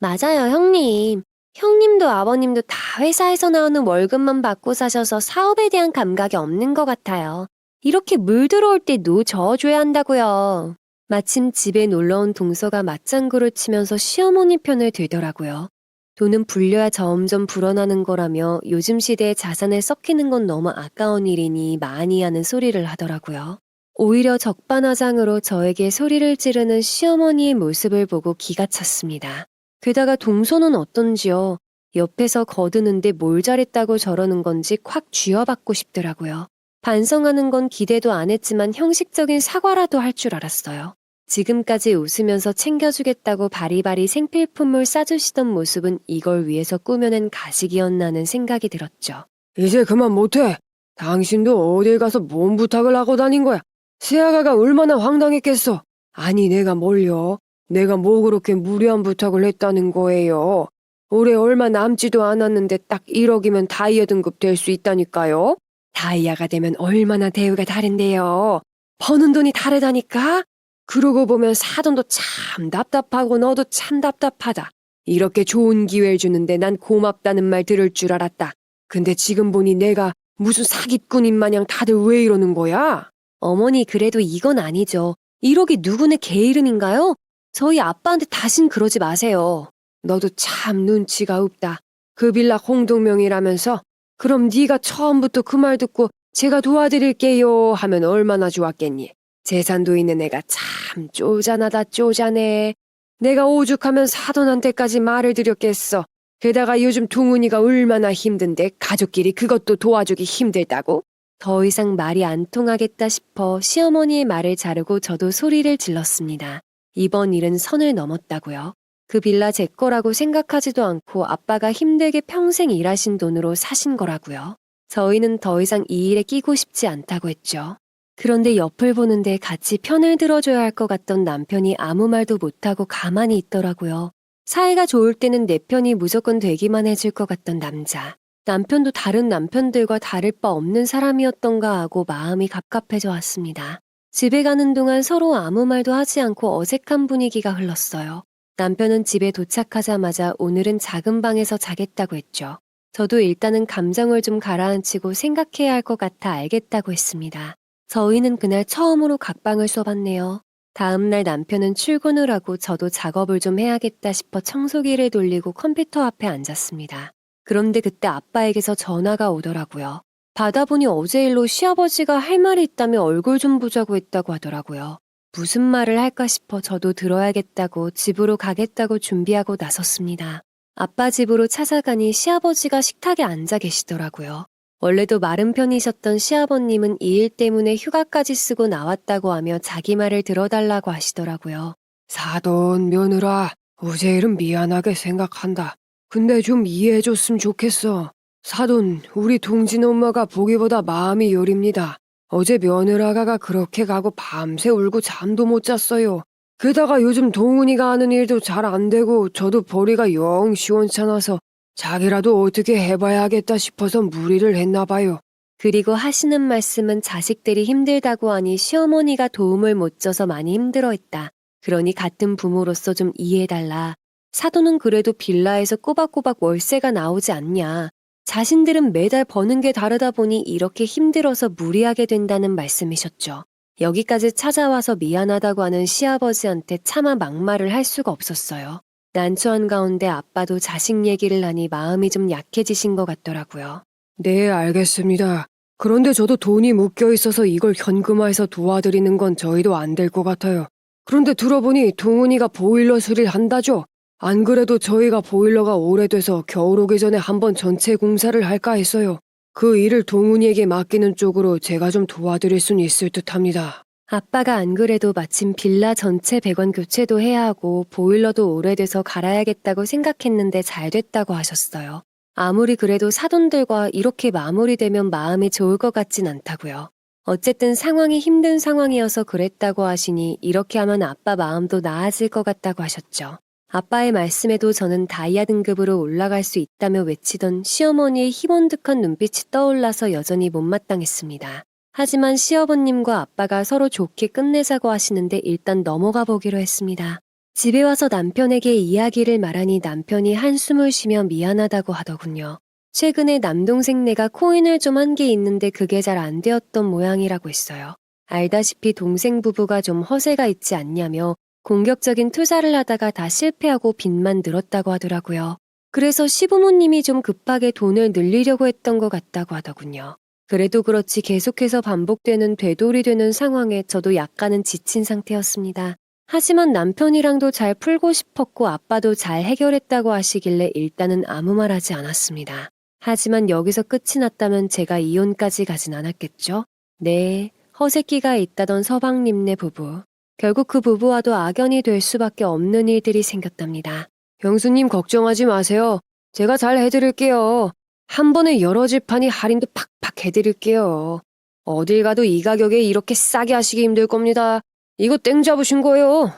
맞아요, 형님. 형님도 아버님도 다 회사에서 나오는 월급만 받고 사셔서 사업에 대한 감각이 없는 것 같아요. 이렇게 물 들어올 때 노 저어줘야 한다고요. 마침 집에 놀러온 동서가 맞장구를 치면서 시어머니 편을 들더라고요. 돈은 불려야 점점 불어나는 거라며 요즘 시대에 자산을 썩히는 건 너무 아까운 일이니 많이 하는 소리를 하더라고요. 오히려 적반하장으로 저에게 소리를 지르는 시어머니의 모습을 보고 기가 찼습니다. 게다가 동서는 어떤지요? 옆에서 거드는데 뭘 잘했다고 저러는 건지 콱 쥐어받고 싶더라고요. 반성하는 건 기대도 안 했지만 형식적인 사과라도 할 줄 알았어요. 지금까지 웃으면서 챙겨주겠다고 바리바리 생필품을 싸주시던 모습은 이걸 위해서 꾸며낸 가식이었나는 생각이 들었죠. 이제 그만 못해. 당신도 어딜 가서 뭔 부탁을 하고 다닌 거야. 새아가가 얼마나 황당했겠어. 아니 내가 뭘요? 내가 뭐 그렇게 무리한 부탁을 했다는 거예요. 올해 얼마 남지도 않았는데 딱 1억이면 다이아 등급 될 수 있다니까요. 다이아가 되면 얼마나 대우가 다른데요. 버는 돈이 다르다니까. 그러고 보면 사돈도 참 답답하고 너도 참 답답하다. 이렇게 좋은 기회를 주는데 난 고맙다는 말 들을 줄 알았다. 근데 지금 보니 내가 무슨 사기꾼인 마냥 다들 왜 이러는 거야? 어머니 그래도 이건 아니죠. 1억이 누구네 개 이름인가요? 저희 아빠한테 다신 그러지 마세요. 너도 참 눈치가 없다. 그 빌라 공동명의라면서? 그럼 네가 처음부터 그 말 듣고 제가 도와드릴게요 하면 얼마나 좋았겠니? 재산도 있는 애가 참 쪼잔하다 쪼잔해. 내가 오죽하면 사돈한테까지 말을 드렸겠어. 게다가 요즘 동훈이가 얼마나 힘든데 가족끼리 그것도 도와주기 힘들다고? 더 이상 말이 안 통하겠다 싶어 시어머니의 말을 자르고 저도 소리를 질렀습니다. 이번 일은 선을 넘었다고요. 그 빌라 제 거라고 생각하지도 않고 아빠가 힘들게 평생 일하신 돈으로 사신 거라고요. 저희는 더 이상 이 일에 끼고 싶지 않다고 했죠. 그런데 옆을 보는데 같이 편을 들어줘야 할 것 같던 남편이 아무 말도 못하고 가만히 있더라고요. 사이가 좋을 때는 내 편이 무조건 되기만 해줄 것 같던 남자. 남편도 다른 남편들과 다를 바 없는 사람이었던가 하고 마음이 갑갑해져 왔습니다. 집에 가는 동안 서로 아무 말도 하지 않고 어색한 분위기가 흘렀어요. 남편은 집에 도착하자마자 오늘은 작은 방에서 자겠다고 했죠. 저도 일단은 감정을 좀 가라앉히고 생각해야 할 것 같아 알겠다고 했습니다. 저희는 그날 처음으로 각방을 써봤네요. 다음날 남편은 출근을 하고 저도 작업을 좀 해야겠다 싶어 청소기를 돌리고 컴퓨터 앞에 앉았습니다. 그런데 그때 아빠에게서 전화가 오더라고요. 받아보니 어제 일로 시아버지가 할 말이 있다며 얼굴 좀 보자고 했다고 하더라고요. 무슨 말을 할까 싶어 저도 들어야겠다고 집으로 가겠다고 준비하고 나섰습니다. 아빠 집으로 찾아가니 시아버지가 식탁에 앉아 계시더라고요. 원래도 마른 편이셨던 시아버님은 이 일 때문에 휴가까지 쓰고 나왔다고 하며 자기 말을 들어달라고 하시더라고요. 사돈 며느라, 어제 일은 미안하게 생각한다. 근데 좀 이해해줬으면 좋겠어. 사돈, 우리 동진 엄마가 보기보다 마음이 여립니다. 어제 며느라가가 그렇게 가고 밤새 울고 잠도 못 잤어요. 게다가 요즘 동훈이가 하는 일도 잘 안 되고 저도 벌이가 영 시원찮아서 자기라도 어떻게 해봐야겠다 싶어서 무리를 했나 봐요. 그리고 하시는 말씀은 자식들이 힘들다고 하니 시어머니가 도움을 못 줘서 많이 힘들어했다. 그러니 같은 부모로서 좀 이해해달라. 사돈은 그래도 빌라에서 꼬박꼬박 월세가 나오지 않냐. 자신들은 매달 버는 게 다르다 보니 이렇게 힘들어서 무리하게 된다는 말씀이셨죠. 여기까지 찾아와서 미안하다고 하는 시아버지한테 차마 막말을 할 수가 없었어요. 난처한 가운데 아빠도 자식 얘기를 하니 마음이 좀 약해지신 것 같더라고요. 네, 알겠습니다. 그런데 저도 돈이 묶여 있어서 이걸 현금화해서 도와드리는 건 저희도 안 될 것 같아요. 그런데 들어보니 동훈이가 보일러 수리를 한다죠? 안 그래도 저희가 보일러가 오래돼서 겨울 오기 전에 한번 전체 공사를 할까 했어요. 그 일을 동훈이에게 맡기는 쪽으로 제가 좀 도와드릴 순 있을 듯합니다. 아빠가 안 그래도 마침 빌라 전체 배관 교체도 해야 하고 보일러도 오래돼서 갈아야겠다고 생각했는데 잘 됐다고 하셨어요. 아무리 그래도 사돈들과 이렇게 마무리되면 마음이 좋을 것 같진 않다고요. 어쨌든 상황이 힘든 상황이어서 그랬다고 하시니 이렇게 하면 아빠 마음도 나아질 것 같다고 하셨죠. 아빠의 말씀에도 저는 다이아 등급으로 올라갈 수 있다며 외치던 시어머니의 희번득한 눈빛이 떠올라서 여전히 못마땅했습니다. 하지만 시어머님과 아빠가 서로 좋게 끝내자고 하시는데 일단 넘어가 보기로 했습니다. 집에 와서 남편에게 이야기를 말하니 남편이 한숨을 쉬며 미안하다고 하더군요. 최근에 남동생네가 코인을 좀 한 게 있는데 그게 잘 안 되었던 모양이라고 했어요. 알다시피 동생 부부가 좀 허세가 있지 않냐며 공격적인 투자를 하다가 다 실패하고 빚만 늘었다고 하더라고요. 그래서 시부모님이 좀 급하게 돈을 늘리려고 했던 것 같다고 하더군요. 그래도 그렇지 계속해서 반복되는 되돌이되는 상황에 저도 약간은 지친 상태였습니다. 하지만 남편이랑도 잘 풀고 싶었고 아빠도 잘 해결했다고 하시길래 일단은 아무 말 하지 않았습니다. 하지만 여기서 끝이 났다면 제가 이혼까지 가진 않았겠죠? 네, 허세끼가 있다던 서방님네 부부. 결국 그 부부와도 악연이 될 수밖에 없는 일들이 생겼답니다. 형수님 걱정하지 마세요. 제가 잘 해드릴게요. 한 번에 여러 집하니 할인도 팍팍 해드릴게요. 어딜 가도 이 가격에 이렇게 싸게 하시기 힘들 겁니다. 이거 땡 잡으신 거예요.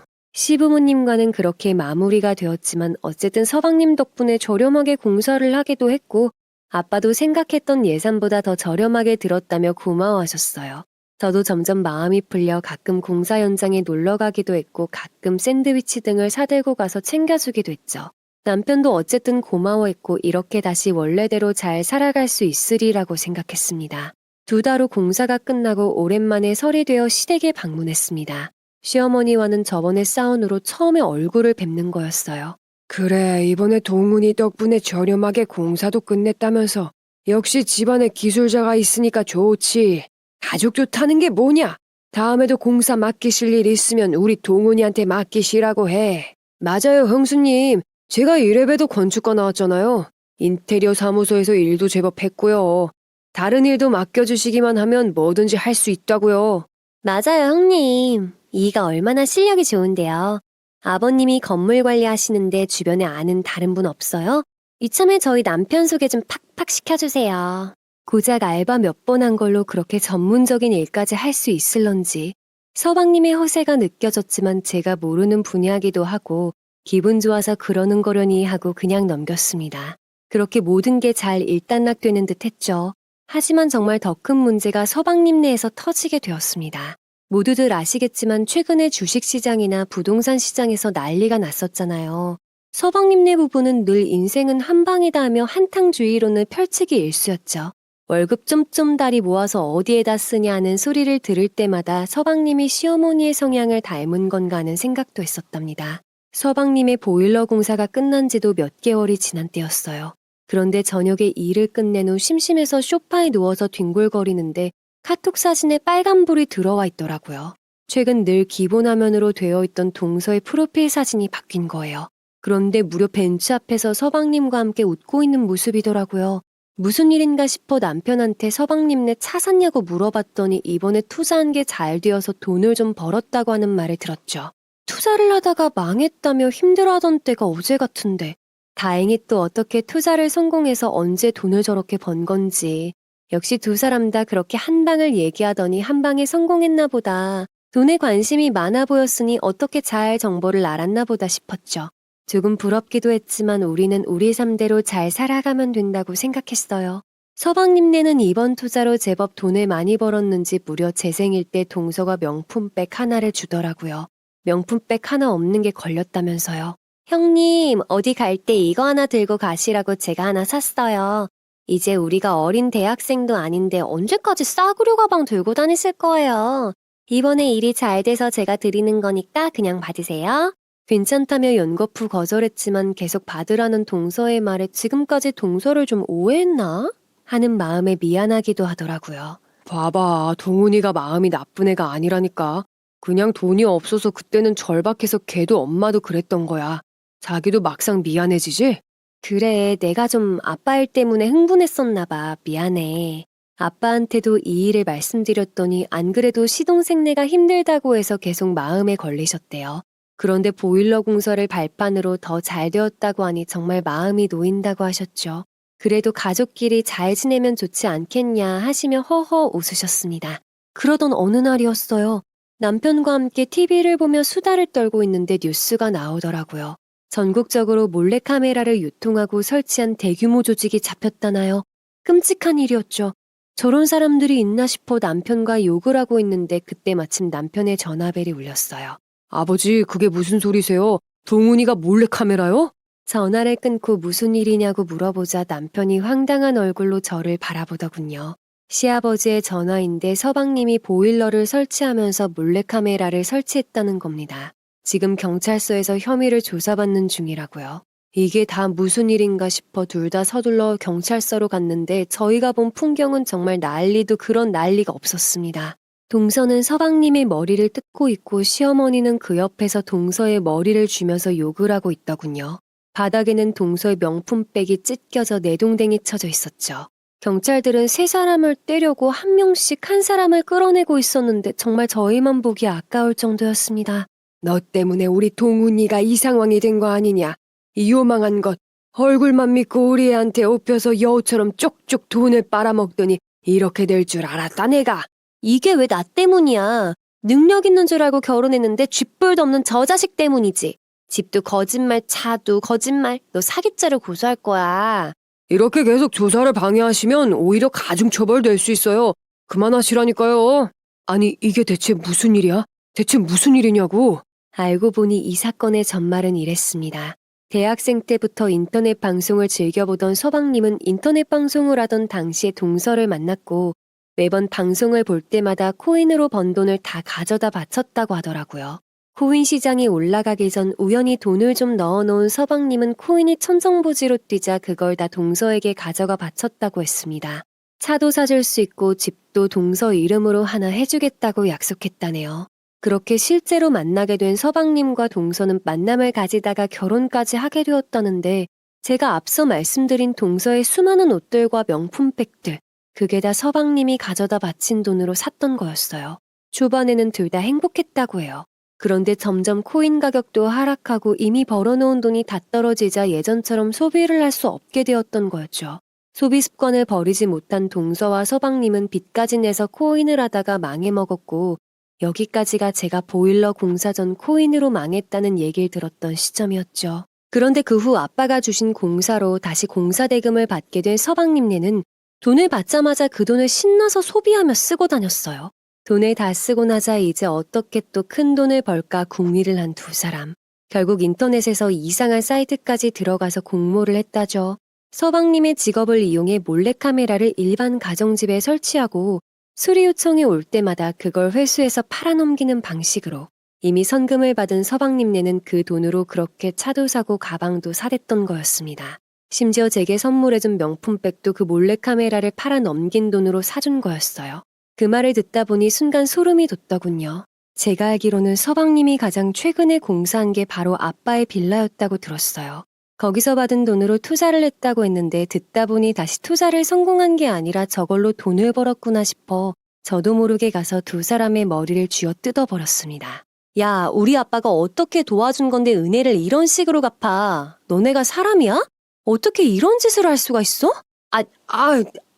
시부모님과는 그렇게 마무리가 되었지만 어쨌든 서방님 덕분에 저렴하게 공사를 하기도 했고 아빠도 생각했던 예산보다 더 저렴하게 들었다며 고마워하셨어요. 저도 점점 마음이 풀려 가끔 공사 현장에 놀러 가기도 했고 가끔 샌드위치 등을 사들고 가서 챙겨주기도 했죠. 남편도 어쨌든 고마워했고 이렇게 다시 원래대로 잘 살아갈 수 있으리라고 생각했습니다. 2달 후 공사가 끝나고 오랜만에 설이 되어 시댁에 방문했습니다. 시어머니와는 저번에 싸운 후로 처음에 얼굴을 뵙는 거였어요. 그래, 이번에 동훈이 덕분에 저렴하게 공사도 끝냈다면서. 역시 집안에 기술자가 있으니까 좋지. 가족 좋다는 게 뭐냐? 다음에도 공사 맡기실 일 있으면 우리 동훈이한테 맡기시라고 해. 맞아요, 형수님. 제가 이래봬도 건축가 나왔잖아요. 인테리어 사무소에서 일도 제법 했고요. 다른 일도 맡겨주시기만 하면 뭐든지 할 수 있다고요. 맞아요, 형님. 이가 얼마나 실력이 좋은데요. 아버님이 건물 관리하시는데 주변에 아는 다른 분 없어요? 이참에 저희 남편 소개 좀 팍팍 시켜주세요. 고작 알바 몇 번 한 걸로 그렇게 전문적인 일까지 할 수 있을런지. 서방님의 허세가 느껴졌지만 제가 모르는 분야기도 하고 기분 좋아서 그러는 거려니 하고 그냥 넘겼습니다. 그렇게 모든 게 잘 일단락되는 듯 했죠. 하지만 정말 더 큰 문제가 서방님 내에서 터지게 되었습니다. 모두들 아시겠지만 최근에 주식시장이나 부동산 시장에서 난리가 났었잖아요. 서방님네 부부는 늘 인생은 한방이다 하며 한탕주의론을 펼치기 일쑤였죠. 월급 쫌쫌다리 모아서 어디에다 쓰냐 하는 소리를 들을 때마다 서방님이 시어머니의 성향을 닮은 건가 하는 생각도 했었답니다. 서방님의 보일러 공사가 끝난 지도 몇 개월이 지난 때였어요. 그런데 저녁에 일을 끝낸 후 심심해서 소파에 누워서 뒹굴거리는데 카톡 사진에 빨간불이 들어와 있더라고요. 최근 늘 기본 화면으로 되어 있던 동서의 프로필 사진이 바뀐 거예요. 그런데 무려 벤치 앞에서 서방님과 함께 웃고 있는 모습이더라고요. 무슨 일인가 싶어 남편한테 서방님네 차 샀냐고 물어봤더니 이번에 투자한 게 잘 되어서 돈을 좀 벌었다고 하는 말을 들었죠. 투자를 하다가 망했다며 힘들어하던 때가 어제 같은데 다행히 또 어떻게 투자를 성공해서 언제 돈을 저렇게 번 건지. 역시 두 사람 다 그렇게 한 방을 얘기하더니 한 방에 성공했나 보다. 돈에 관심이 많아 보였으니 어떻게 잘 정보를 알았나 보다 싶었죠. 조금 부럽기도 했지만 우리는 우리 삶대로 잘 살아가면 된다고 생각했어요. 서방님네는 이번 투자로 제법 돈을 많이 벌었는지 무려 제 생일 때 동서가 명품백 하나를 주더라고요. 명품백 하나 없는 게 걸렸다면서요. 형님, 어디 갈 때 이거 하나 들고 가시라고 제가 하나 샀어요. 이제 우리가 어린 대학생도 아닌데 언제까지 싸구려 가방 들고 다니실 거예요. 이번에 일이 잘 돼서 제가 드리는 거니까 그냥 받으세요. 괜찮다며 연거푸 거절했지만 계속 받으라는 동서의 말에 지금까지 동서를 좀 오해했나? 하는 마음에 미안하기도 하더라고요. 봐봐, 동훈이가 마음이 나쁜 애가 아니라니까. 그냥 돈이 없어서 그때는 절박해서 걔도 엄마도 그랬던 거야. 자기도 막상 미안해지지? 그래, 내가 좀 아빠 일 때문에 흥분했었나 봐. 미안해. 아빠한테도 이 일을 말씀드렸더니 안 그래도 시동생네가 힘들다고 해서 계속 마음에 걸리셨대요. 그런데 보일러 공사를 발판으로 더 잘 되었다고 하니 정말 마음이 놓인다고 하셨죠. 그래도 가족끼리 잘 지내면 좋지 않겠냐 하시며 허허 웃으셨습니다. 그러던 어느 날이었어요. 남편과 함께 TV를 보며 수다를 떨고 있는데 뉴스가 나오더라고요. 전국적으로 몰래카메라를 유통하고 설치한 대규모 조직이 잡혔다나요? 끔찍한 일이었죠. 저런 사람들이 있나 싶어 남편과 욕을 하고 있는데 그때 마침 남편의 전화벨이 울렸어요. 아버지, 그게 무슨 소리세요? 동훈이가 몰래카메라요? 전화를 끊고 무슨 일이냐고 물어보자 남편이 황당한 얼굴로 저를 바라보더군요. 시아버지의 전화인데 서방님이 보일러를 설치하면서 몰래카메라를 설치했다는 겁니다. 지금 경찰서에서 혐의를 조사받는 중이라고요. 이게 다 무슨 일인가 싶어 둘 다 서둘러 경찰서로 갔는데 저희가 본 풍경은 정말 난리도 그런 난리가 없었습니다. 동서는 서방님의 머리를 뜯고 있고 시어머니는 그 옆에서 동서의 머리를 쥐면서 욕을 하고 있더군요. 바닥에는 동서의 명품백이 찢겨져 내동댕이 쳐져 있었죠. 경찰들은 세 사람을 때려고 한 명씩 한 사람을 끌어내고 있었는데 정말 저희만 보기 아까울 정도였습니다. 너 때문에 우리 동훈이가 이 상황이 된 거 아니냐? 이 요망한 것. 얼굴만 믿고 우리 애한테 업혀서 여우처럼 쪽쪽 돈을 빨아먹더니 이렇게 될 줄 알았다 내가. 이게 왜 나 때문이야. 능력 있는 줄 알고 결혼했는데 쥐뿔도 없는 저 자식 때문이지. 집도 거짓말, 차도 거짓말. 너 사기죄로 고소할 거야. 이렇게 계속 조사를 방해하시면 오히려 가중처벌 될 수 있어요. 그만하시라니까요. 아니, 이게 대체 무슨 일이야? 대체 무슨 일이냐고. 알고 보니 이 사건의 전말은 이랬습니다. 대학생 때부터 인터넷 방송을 즐겨보던 서방님은 인터넷 방송을 하던 당시에 동서를 만났고 매번 방송을 볼 때마다 코인으로 번 돈을 다 가져다 바쳤다고 하더라고요. 코인 시장이 올라가기 전 우연히 돈을 좀 넣어놓은 서방님은 코인이 천정부지로 뛰자 그걸 다 동서에게 가져가 바쳤다고 했습니다. 차도 사줄 수 있고 집도 동서 이름으로 하나 해주겠다고 약속했다네요. 그렇게 실제로 만나게 된 서방님과 동서는 만남을 가지다가 결혼까지 하게 되었다는데 제가 앞서 말씀드린 동서의 수많은 옷들과 명품백들, 그게 다 서방님이 가져다 바친 돈으로 샀던 거였어요. 초반에는 둘 다 행복했다고 해요. 그런데 점점 코인 가격도 하락하고 이미 벌어놓은 돈이 다 떨어지자 예전처럼 소비를 할 수 없게 되었던 거였죠. 소비 습관을 버리지 못한 동서와 서방님은 빚까지 내서 코인을 하다가 망해먹었고 여기까지가 제가 보일러 공사 전 코인으로 망했다는 얘기를 들었던 시점이었죠. 그런데 그 후 아빠가 주신 공사로 다시 공사 대금을 받게 된 서방님네는 돈을 받자마자 그 돈을 신나서 소비하며 쓰고 다녔어요. 돈을 다 쓰고 나자 이제 어떻게 또 큰 돈을 벌까 궁리를 한 두 사람. 결국 인터넷에서 이상한 사이트까지 들어가서 공모를 했다죠. 서방님의 직업을 이용해 몰래카메라를 일반 가정집에 설치하고 수리 요청이 올 때마다 그걸 회수해서 팔아넘기는 방식으로 이미 선금을 받은 서방님네는 그 돈으로 그렇게 차도 사고 가방도 사댔던 거였습니다. 심지어 제게 선물해준 명품백도 그 몰래카메라를 팔아넘긴 돈으로 사준 거였어요. 그 말을 듣다 보니 순간 소름이 돋더군요. 제가 알기로는 서방님이 가장 최근에 공사한 게 바로 아빠의 빌라였다고 들었어요. 거기서 받은 돈으로 투자를 했다고 했는데 듣다 보니 다시 투자를 성공한 게 아니라 저걸로 돈을 벌었구나 싶어 저도 모르게 가서 두 사람의 머리를 쥐어 뜯어버렸습니다. 야, 우리 아빠가 어떻게 도와준 건데 은혜를 이런 식으로 갚아? 너네가 사람이야? 어떻게 이런 짓을 할 수가 있어?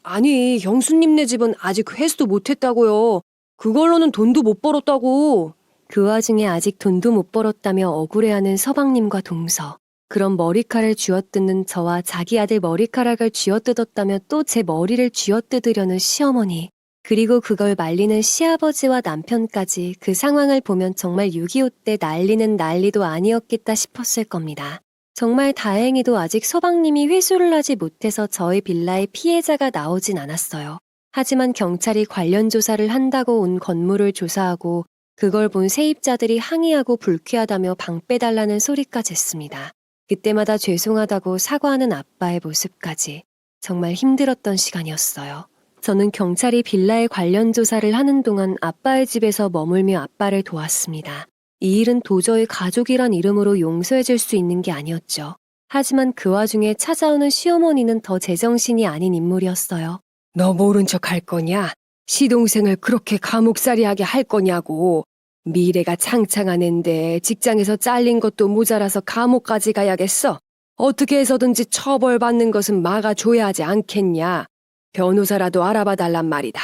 아니, 형수님네 집은 아직 회수도 못했다고요. 그걸로는 돈도 못 벌었다고. 그 와중에 아직 돈도 못 벌었다며 억울해하는 서방님과 동서. 그럼 머리칼을 쥐어뜯는 저와 자기 아들 머리카락을 쥐어뜯었다며 또 제 머리를 쥐어뜯으려는 시어머니. 그리고 그걸 말리는 시아버지와 남편까지 그 상황을 보면 정말 6.25 때 난리는 난리도 아니었겠다 싶었을 겁니다. 정말 다행히도 아직 서방님이 회수를 하지 못해서 저희 빌라에 피해자가 나오진 않았어요. 하지만 경찰이 관련 조사를 한다고 온 건물을 조사하고 그걸 본 세입자들이 항의하고 불쾌하다며 방 빼달라는 소리까지 했습니다. 그때마다 죄송하다고 사과하는 아빠의 모습까지 정말 힘들었던 시간이었어요. 저는 경찰이 빌라의 관련 조사를 하는 동안 아빠의 집에서 머물며 아빠를 도왔습니다. 이 일은 도저히 가족이란 이름으로 용서해줄 수 있는 게 아니었죠. 하지만 그 와중에 찾아오는 시어머니는 더 제정신이 아닌 인물이었어요. 너 모른 척 할 거냐? 시동생을 그렇게 감옥살이하게 할 거냐고. 미래가 창창한 앤데 직장에서 잘린 것도 모자라서 감옥까지 가야겠어. 어떻게 해서든지 처벌받는 것은 막아줘야 하지 않겠냐. 변호사라도 알아봐 달란 말이다.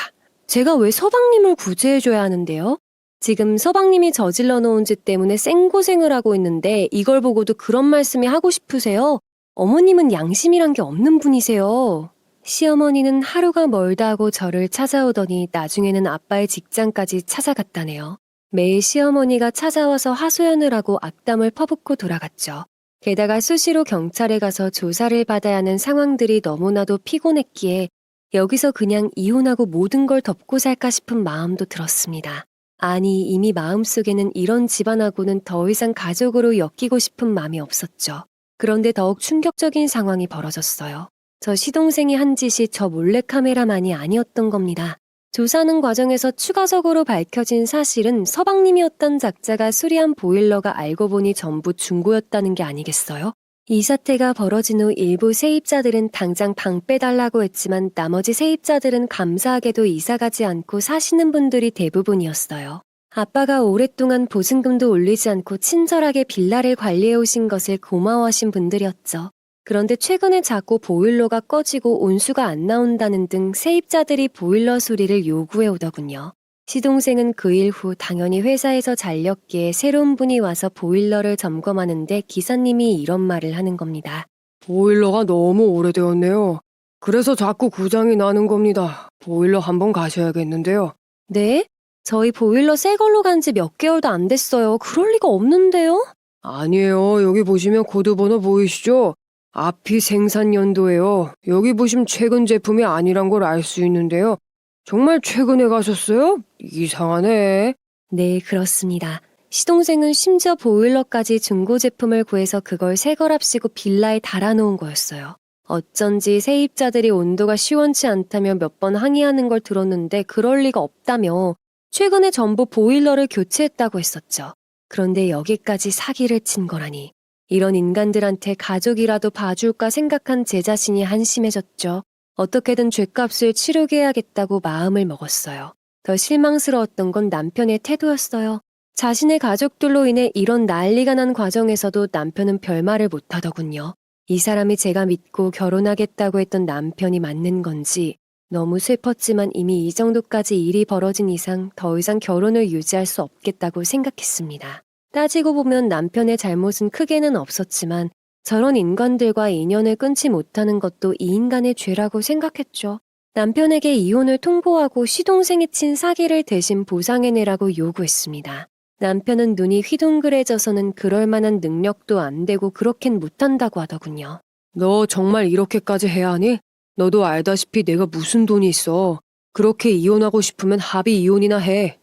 제가 왜 서방님을 구제해줘야 하는데요? 지금 서방님이 저질러 놓은 짓 때문에 생고생을 하고 있는데 이걸 보고도 그런 말씀이 하고 싶으세요? 어머님은 양심이란 게 없는 분이세요. 시어머니는 하루가 멀다 하고 저를 찾아오더니 나중에는 아빠의 직장까지 찾아갔다네요. 매일 시어머니가 찾아와서 하소연을 하고 악담을 퍼붓고 돌아갔죠. 게다가 수시로 경찰에 가서 조사를 받아야 하는 상황들이 너무나도 피곤했기에 여기서 그냥 이혼하고 모든 걸 덮고 살까 싶은 마음도 들었습니다. 아니, 이미 마음속에는 이런 집안하고는 더 이상 가족으로 엮이고 싶은 마음이 없었죠. 그런데 더욱 충격적인 상황이 벌어졌어요. 저 시동생이 한 짓이 저 몰래카메라만이 아니었던 겁니다. 조사하는 과정에서 추가적으로 밝혀진 사실은 서방님이었던 작자가 수리한 보일러가 알고 보니 전부 중고였다는 게 아니겠어요? 이 사태가 벌어진 후 일부 세입자들은 당장 방 빼달라고 했지만 나머지 세입자들은 감사하게도 이사가지 않고 사시는 분들이 대부분이었어요. 아빠가 오랫동안 보증금도 올리지 않고 친절하게 빌라를 관리해 오신 것을 고마워하신 분들이었죠. 그런데 최근에 자꾸 보일러가 꺼지고 온수가 안 나온다는 등 세입자들이 보일러 수리를 요구해 오더군요. 시동생은 그 일 후 당연히 회사에서 잘렸기에 새로운 분이 와서 보일러를 점검하는데 기사님이 이런 말을 하는 겁니다. 보일러가 너무 오래되었네요. 그래서 자꾸 고장이 나는 겁니다. 보일러 한번 가셔야겠는데요. 네? 저희 보일러 새 걸로 간 지 몇 개월도 안 됐어요. 그럴 리가 없는데요? 아니에요. 여기 보시면 코드번호 보이시죠? 앞이 생산 연도예요. 여기 보시면 최근 제품이 아니란 걸 알 수 있는데요. 정말 최근에 가셨어요? 이상하네. 네, 그렇습니다. 시동생은 심지어 보일러까지 중고 제품을 구해서 그걸 새거랍시고 빌라에 달아놓은 거였어요. 어쩐지 세입자들이 온도가 시원치 않다며 몇 번 항의하는 걸 들었는데 그럴 리가 없다며 최근에 전부 보일러를 교체했다고 했었죠. 그런데 여기까지 사기를 친 거라니. 이런 인간들한테 가족이라도 봐줄까 생각한 제 자신이 한심해졌죠. 어떻게든 죗값을 치르게 해야겠다고 마음을 먹었어요. 더 실망스러웠던 건 남편의 태도였어요. 자신의 가족들로 인해 이런 난리가 난 과정에서도 남편은 별말을 못하더군요. 이 사람이 제가 믿고 결혼하겠다고 했던 남편이 맞는 건지 너무 슬펐지만 이미 이 정도까지 일이 벌어진 이상 더 이상 결혼을 유지할 수 없겠다고 생각했습니다. 따지고 보면 남편의 잘못은 크게는 없었지만 저런 인간들과 인연을 끊지 못하는 것도 이 인간의 죄라고 생각했죠. 남편에게 이혼을 통보하고 시동생이 친 사기를 대신 보상해내라고 요구했습니다. 남편은 눈이 휘둥그레져서는 그럴 만한 능력도 안 되고 그렇겐 못한다고 하더군요. 너 정말 이렇게까지 해야 하니? 너도 알다시피 내가 무슨 돈이 있어. 그렇게 이혼하고 싶으면 합의 이혼이나 해.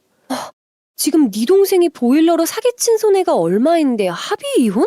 지금 네 동생이 보일러로 사기친 손해가 얼마인데 합의 이혼?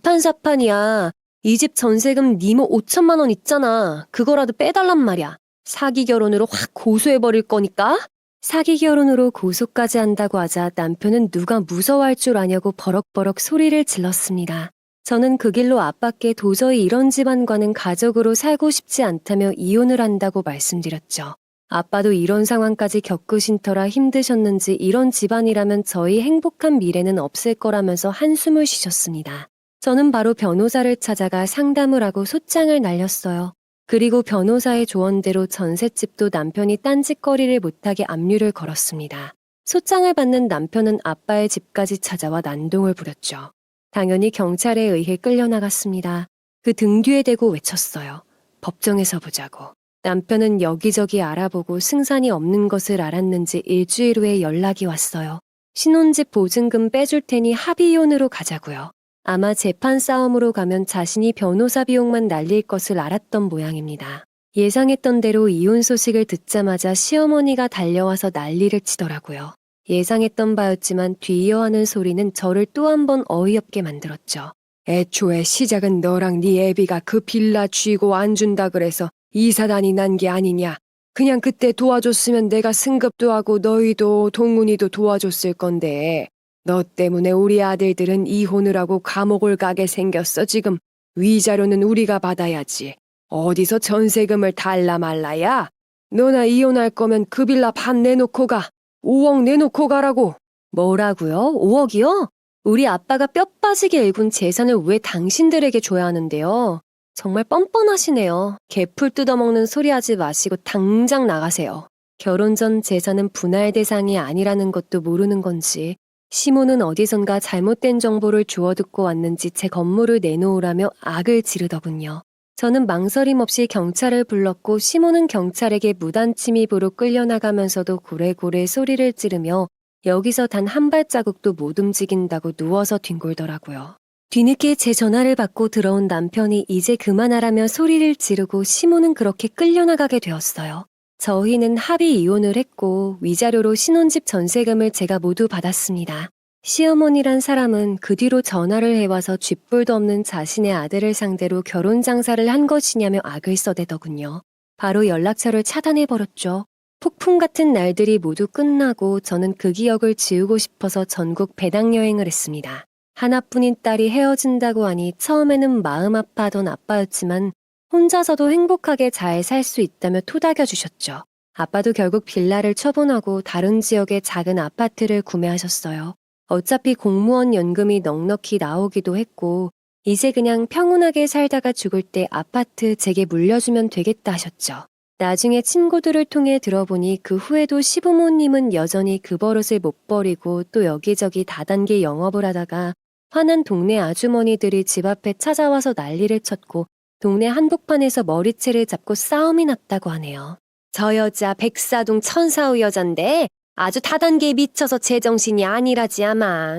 이판사판이야. 이 집 전세금 니모 5천만 원 있잖아. 그거라도 빼달란 말이야. 사기 결혼으로 확 고소해버릴 거니까. 사기 결혼으로 고소까지 한다고 하자 남편은 누가 무서워할 줄 아냐고 버럭버럭 소리를 질렀습니다. 저는 그 길로 아빠께 도저히 이런 집안과는 가족으로 살고 싶지 않다며 이혼을 한다고 말씀드렸죠. 아빠도 이런 상황까지 겪으신 터라 힘드셨는지 이런 집안이라면 저희 행복한 미래는 없을 거라면서 한숨을 쉬셨습니다. 저는 바로 변호사를 찾아가 상담을 하고 소장을 날렸어요. 그리고 변호사의 조언대로 전셋집도 남편이 딴짓거리를 못하게 압류를 걸었습니다. 소장을 받는 남편은 아빠의 집까지 찾아와 난동을 부렸죠. 당연히 경찰에 의해 끌려나갔습니다. 그 등 뒤에 대고 외쳤어요. 법정에서 보자고. 남편은 여기저기 알아보고 승산이 없는 것을 알았는지 일주일 후에 연락이 왔어요. 신혼집 보증금 빼줄 테니 합의이혼으로 가자고요. 아마 재판 싸움으로 가면 자신이 변호사 비용만 날릴 것을 알았던 모양입니다. 예상했던 대로 이혼 소식을 듣자마자 시어머니가 달려와서 난리를 치더라고요. 예상했던 바였지만 뒤이어하는 소리는 저를 또 한 번 어이없게 만들었죠. 애초에 시작은 너랑 네 애비가 그 빌라 쥐고 안 준다 그래서 이사단이 난 게 아니냐. 그냥 그때 도와줬으면 내가 승급도 하고 너희도 동훈이도 도와줬을 건데 너 때문에 우리 아들들은 이혼을 하고 감옥을 가게 생겼어 지금. 위자료는 우리가 받아야지. 어디서 전세금을 달라 말라야. 너나 이혼할 거면 그 빌라 반 내놓고 가. 5억 내놓고 가라고. 뭐라고요? 5억이요? 우리 아빠가 뼈 빠지게 일군 재산을 왜 당신들에게 줘야 하는데요? 정말 뻔뻔하시네요. 개풀 뜯어먹는 소리 하지 마시고 당장 나가세요. 결혼 전 재산은 분할 대상이 아니라는 것도 모르는 건지 시모는 어디선가 잘못된 정보를 주워 듣고 왔는지 제 건물을 내놓으라며 악을 지르더군요. 저는 망설임 없이 경찰을 불렀고 시모는 경찰에게 무단 침입으로 끌려나가면서도 고래고래 소리를 지르며 여기서 단 한 발자국도 못 움직인다고 누워서 뒹굴더라고요. 뒤늦게 제 전화를 받고 들어온 남편이 이제 그만하라며 소리를 지르고 시모는 그렇게 끌려나가게 되었어요. 저희는 합의 이혼을 했고 위자료로 신혼집 전세금을 제가 모두 받았습니다. 시어머니란 사람은 그 뒤로 전화를 해와서 쥐뿔도 없는 자신의 아들을 상대로 결혼 장사를 한 것이냐며 악을 써대더군요. 바로 연락처를 차단해버렸죠. 폭풍 같은 날들이 모두 끝나고 저는 그 기억을 지우고 싶어서 전국 배당여행을 했습니다. 하나뿐인 딸이 헤어진다고 하니 처음에는 마음 아파하던 아빠였지만 혼자서도 행복하게 잘 살 수 있다며 토닥여 주셨죠. 아빠도 결국 빌라를 처분하고 다른 지역의 작은 아파트를 구매하셨어요. 어차피 공무원 연금이 넉넉히 나오기도 했고 이제 그냥 평온하게 살다가 죽을 때 아파트 제게 물려주면 되겠다 하셨죠. 나중에 친구들을 통해 들어보니 그 후에도 시부모님은 여전히 그 버릇을 못 버리고 또 여기저기 다단계 영업을 하다가 화난 동네 아주머니들이 집 앞에 찾아와서 난리를 쳤고 동네 한복판에서 머리채를 잡고 싸움이 났다고 하네요. 저 여자 백사동 천사우 여잔데 아주 다단계에 미쳐서 제정신이 아니라지 아마.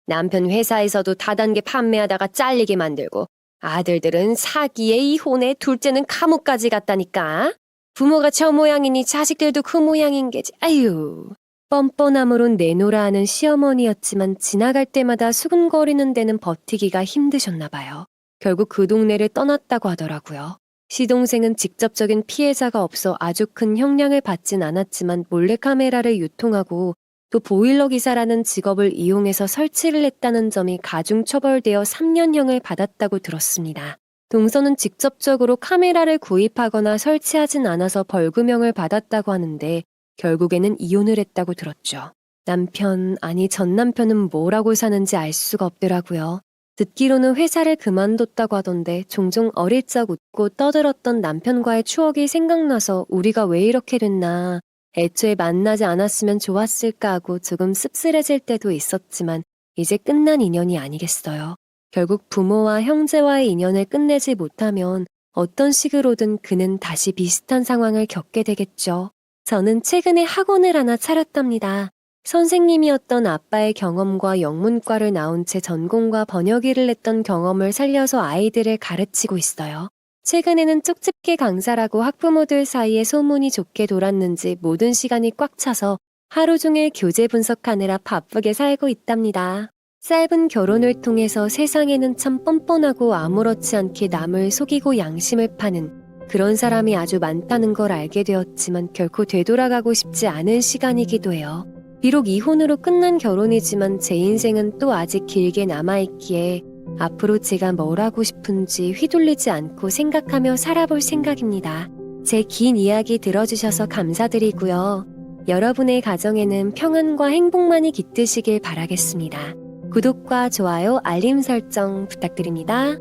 남편 회사에서도 다단계 판매하다가 잘리게 만들고 아들들은 사기에 이혼에 둘째는 감옥까지 갔다니까. 부모가 저 모양이니 자식들도 그 모양인 게지. 아유. 뻔뻔함으론 내노라 하는 시어머니였지만 지나갈 때마다 수근거리는 데는 버티기가 힘드셨나 봐요. 결국 그 동네를 떠났다고 하더라고요. 시동생은 직접적인 피해자가 없어 아주 큰 형량을 받진 않았지만 몰래카메라를 유통하고 또 보일러 기사라는 직업을 이용해서 설치를 했다는 점이 가중처벌되어 3년형을 받았다고 들었습니다. 동서는 직접적으로 카메라를 구입하거나 설치하진 않아서 벌금형을 받았다고 하는데 결국에는 이혼을 했다고 들었죠. 전 남편은 뭐라고 사는지 알 수가 없더라고요. 듣기로는 회사를 그만뒀다고 하던데 종종 어릴 적 웃고 떠들었던 남편과의 추억이 생각나서 우리가 왜 이렇게 됐나, 애초에 만나지 않았으면 좋았을까 하고 조금 씁쓸해질 때도 있었지만 이제 끝난 인연이 아니겠어요. 결국 부모와 형제와의 인연을 끝내지 못하면 어떤 식으로든 그는 다시 비슷한 상황을 겪게 되겠죠. 저는 최근에 학원을 하나 차렸답니다. 선생님이었던 아빠의 경험과 영문과를 나온 채 전공과 번역 일을 했던 경험을 살려서 아이들을 가르치고 있어요. 최근에는 쪽집게 강사라고 학부모들 사이에 소문이 좋게 돌았는지 모든 시간이 꽉 차서 하루 종일 교재 분석하느라 바쁘게 살고 있답니다. 짧은 결혼을 통해서 세상에는 참 뻔뻔하고 아무렇지 않게 남을 속이고 양심을 파는 그런 사람이 아주 많다는 걸 알게 되었지만 결코 되돌아가고 싶지 않은 시간이기도 해요. 비록 이혼으로 끝난 결혼이지만 제 인생은 또 아직 길게 남아있기에 앞으로 제가 뭘 하고 싶은지 휘둘리지 않고 생각하며 살아볼 생각입니다. 제 긴 이야기 들어주셔서 감사드리고요. 여러분의 가정에는 평안과 행복만이 깃드시길 바라겠습니다. 구독과 좋아요, 알림 설정 부탁드립니다.